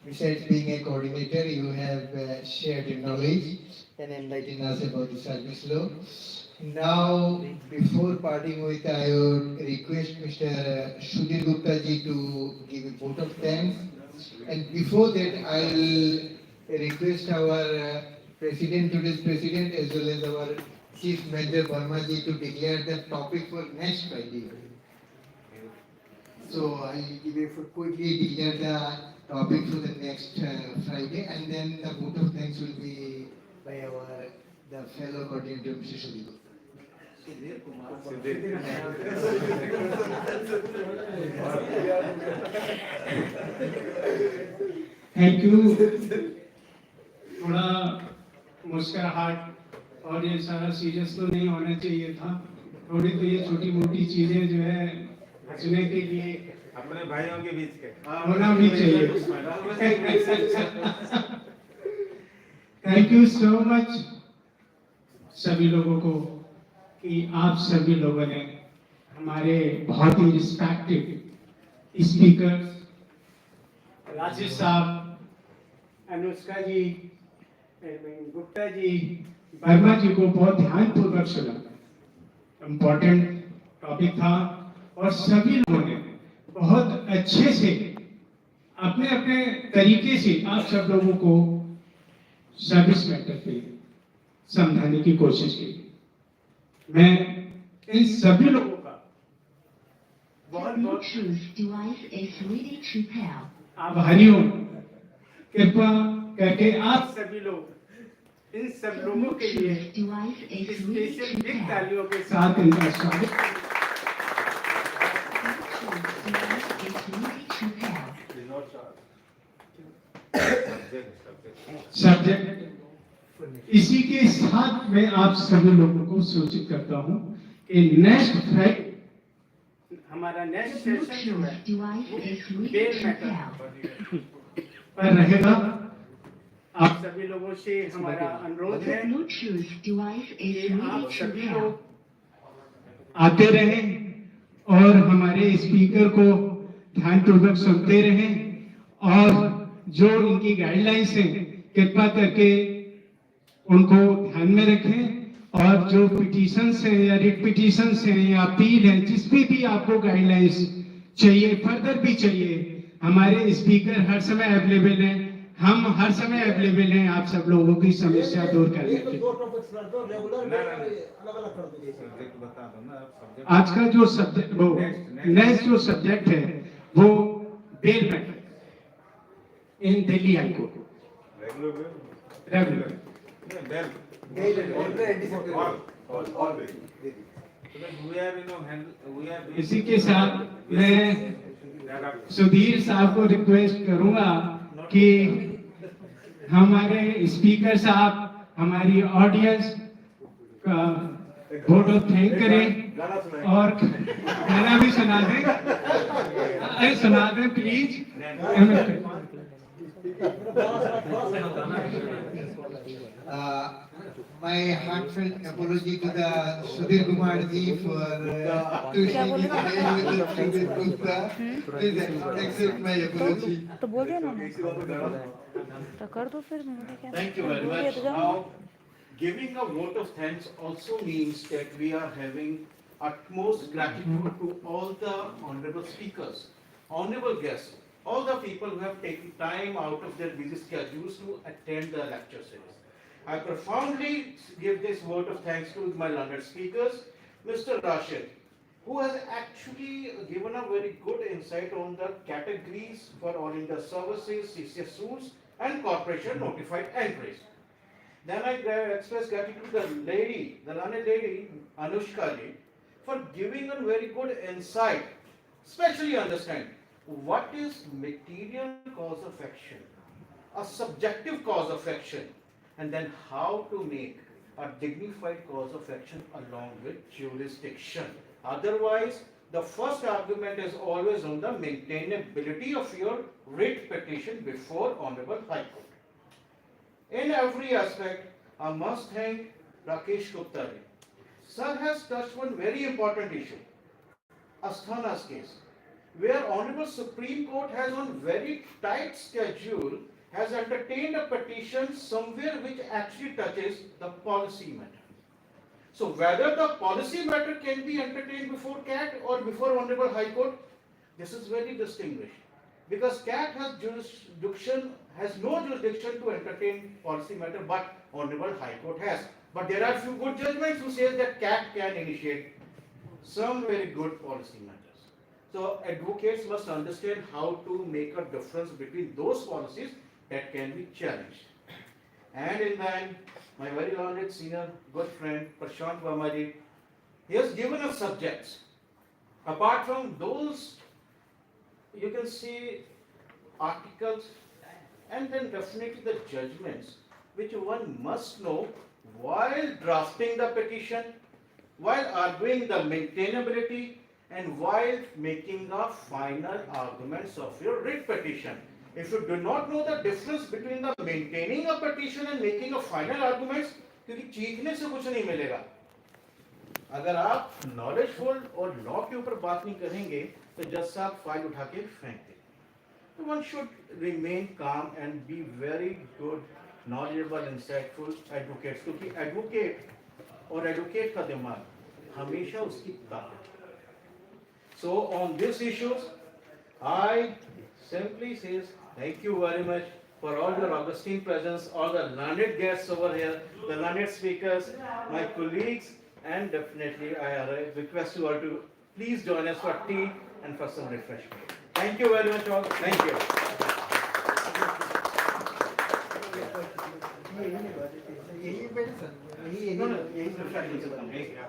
besides being a coordinator, you have shared your knowledge and enlightened us about the service law. Now, before parting with, I would request Mr. Sudhir Gupta ji to give a vote of thanks. And before that, I will request our president, today's president, as well as our chief manager Varma ji to declare the topic for next Friday. So I will quickly declare the topic for the next Friday, and then the vote of thanks will be by the fellow coordinator, Mr. Sudhir Gupta. Thank you. थोड़ा मुस्कुराहट और ये सारा serious तो नहीं होना चाहिए था, थोड़ी तो ये छोटी मोटी चीजें जो है हंसने के लिए अपने भाइयों के बीच के होना भी चाहिए। थैंक यू सो मच सभी लोगों को कि आप सभी लोगों ने हमारे बहुत ही रिस्पेक्टेड स्पीकर राशिद साहब, अनुष्का जी, गुप्ता जी, वर्मा जी को बहुत ध्यानपूर्वक सुना। इम्पोर्टेंट टॉपिक था और सभी लोगों ने बहुत अच्छे से अपने अपने तरीके से आप सब लोगों को सर्विस मैटर पे समझाने की कोशिश की। मैं इन सभी लोगों का बहुत आभारी हूँ। कृपा करके आप सभी लोग इन सब लोगों के लिए स्पेशल बिग तालियों के साथ इनका स्वागत। सब्जेक्ट इसी के साथ मैं आप सभी लोगों को सूचित करता हूं कि नेक्स्ट फ्राइडे हमारा नेक्स्ट सेशन जो है बेल मैटर पर रहेगा। आप सभी लोगों से हमारा अनुरोध The है Bluetooth device is कि आप ready to सभी pair. लोग आते रहें और हमारे स्पीकर को ध्यानपूर्वक सुनते रहें और जो इनकी गाइडलाइंस हैं कृपा करके उनको ध्यान में रखें और जो पिटीशंस हैं या रिट पिटीशंस हैं या अपील है जिसमें भी आपको गाइडलाइंस चाहिए फर्दर भी चाहिए हमारे स्पीकर हर समय अवेलेबल हैं हम हर समय अवेलेबल हैं आप सब लोगों की समस्या दूर करने के लिए सब्जेक्ट बता दो ना आप सब्जेक्ट आज का जो सब्जेक्ट वो नेक्स्ट जो सब्जेक्ट है वो bail matter in Delhi high court regular इसी के साथ मैं सुधीर साहब को रिक्वेस्ट करूंगा कि हमारे स्पीकर साहब हमारी ऑडियंस का वोट ऑफ थैंक करें और गाना भी सुना दें अरे सुना दें please My heartfelt apology to the Sudhir Kumar ji for associating his name with the Sudhir Gupta. Please accept my apology. तो बोल दिया ना तो कर दो फिर मुझे क्या Thank you very much. Now, giving a vote of thanks also means that we are having utmost gratitude to all the honorable speakers, honorable guests, all the people who have taken time out of their busy schedules to attend the lecture series. I profoundly give this vote of thanks to my learned speakers, Mr. Rashid, who has actually given a very good insight on the categories for all India services, CCS rules, and corporation notified entries. Then I express gratitude to the learned lady, Anushkaa ji, for giving a very good insight, especially understand what is material cause of action, a subjective cause of action, and then how to make a dignified cause of action along with jurisdiction. Otherwise, the first argument is always on the maintainability of your writ petition before Honorable High Court. In every aspect, I must thank Rakesh Gupta. Sir has touched one very important issue, Asthana's case, where Honorable Supreme Court has on very tight schedule has entertained a petition somewhere which actually touches the policy matter. So whether the policy matter can be entertained before CAT or before Honorable High Court, this is very distinguished. Because CAT has no jurisdiction to entertain policy matter, but Honorable High Court has. But there are few good judgments who say that CAT can initiate some very good policy matters. So advocates must understand how to make a difference between those policies that can be challenged. And in the end, my very learned senior good friend Prasanta, he has given us subjects. Apart from those, you can see articles and then definitely the judgments which one must know while drafting the petition, while arguing the maintainability, and while making the final arguments of your writ petition. If you do not know the difference between the maintaining a petition and making a final arguments, क्योंकि चीखने से कुछ नहीं मिलेगा. अगर आप knowledgeful और law के ऊपर बात नहीं करेंगे, तो जज साहब फाइल उठा के फेंक देंगे. So one should remain calm and be very good, knowledgeable, insightful advocates. क्योंकि advocate और advocate का दिमाग हमेशा उसकी ताकत. So on these issues, I simply says thank you very much for all your augustine presence, all the learned guests over here, the learned speakers, my colleagues, and definitely I request you all to please join us for tea and for some refreshment. Thank you very much all. Thank you. No, no, यही refreshment से बनेगा.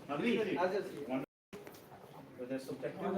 Agree? Whether subjective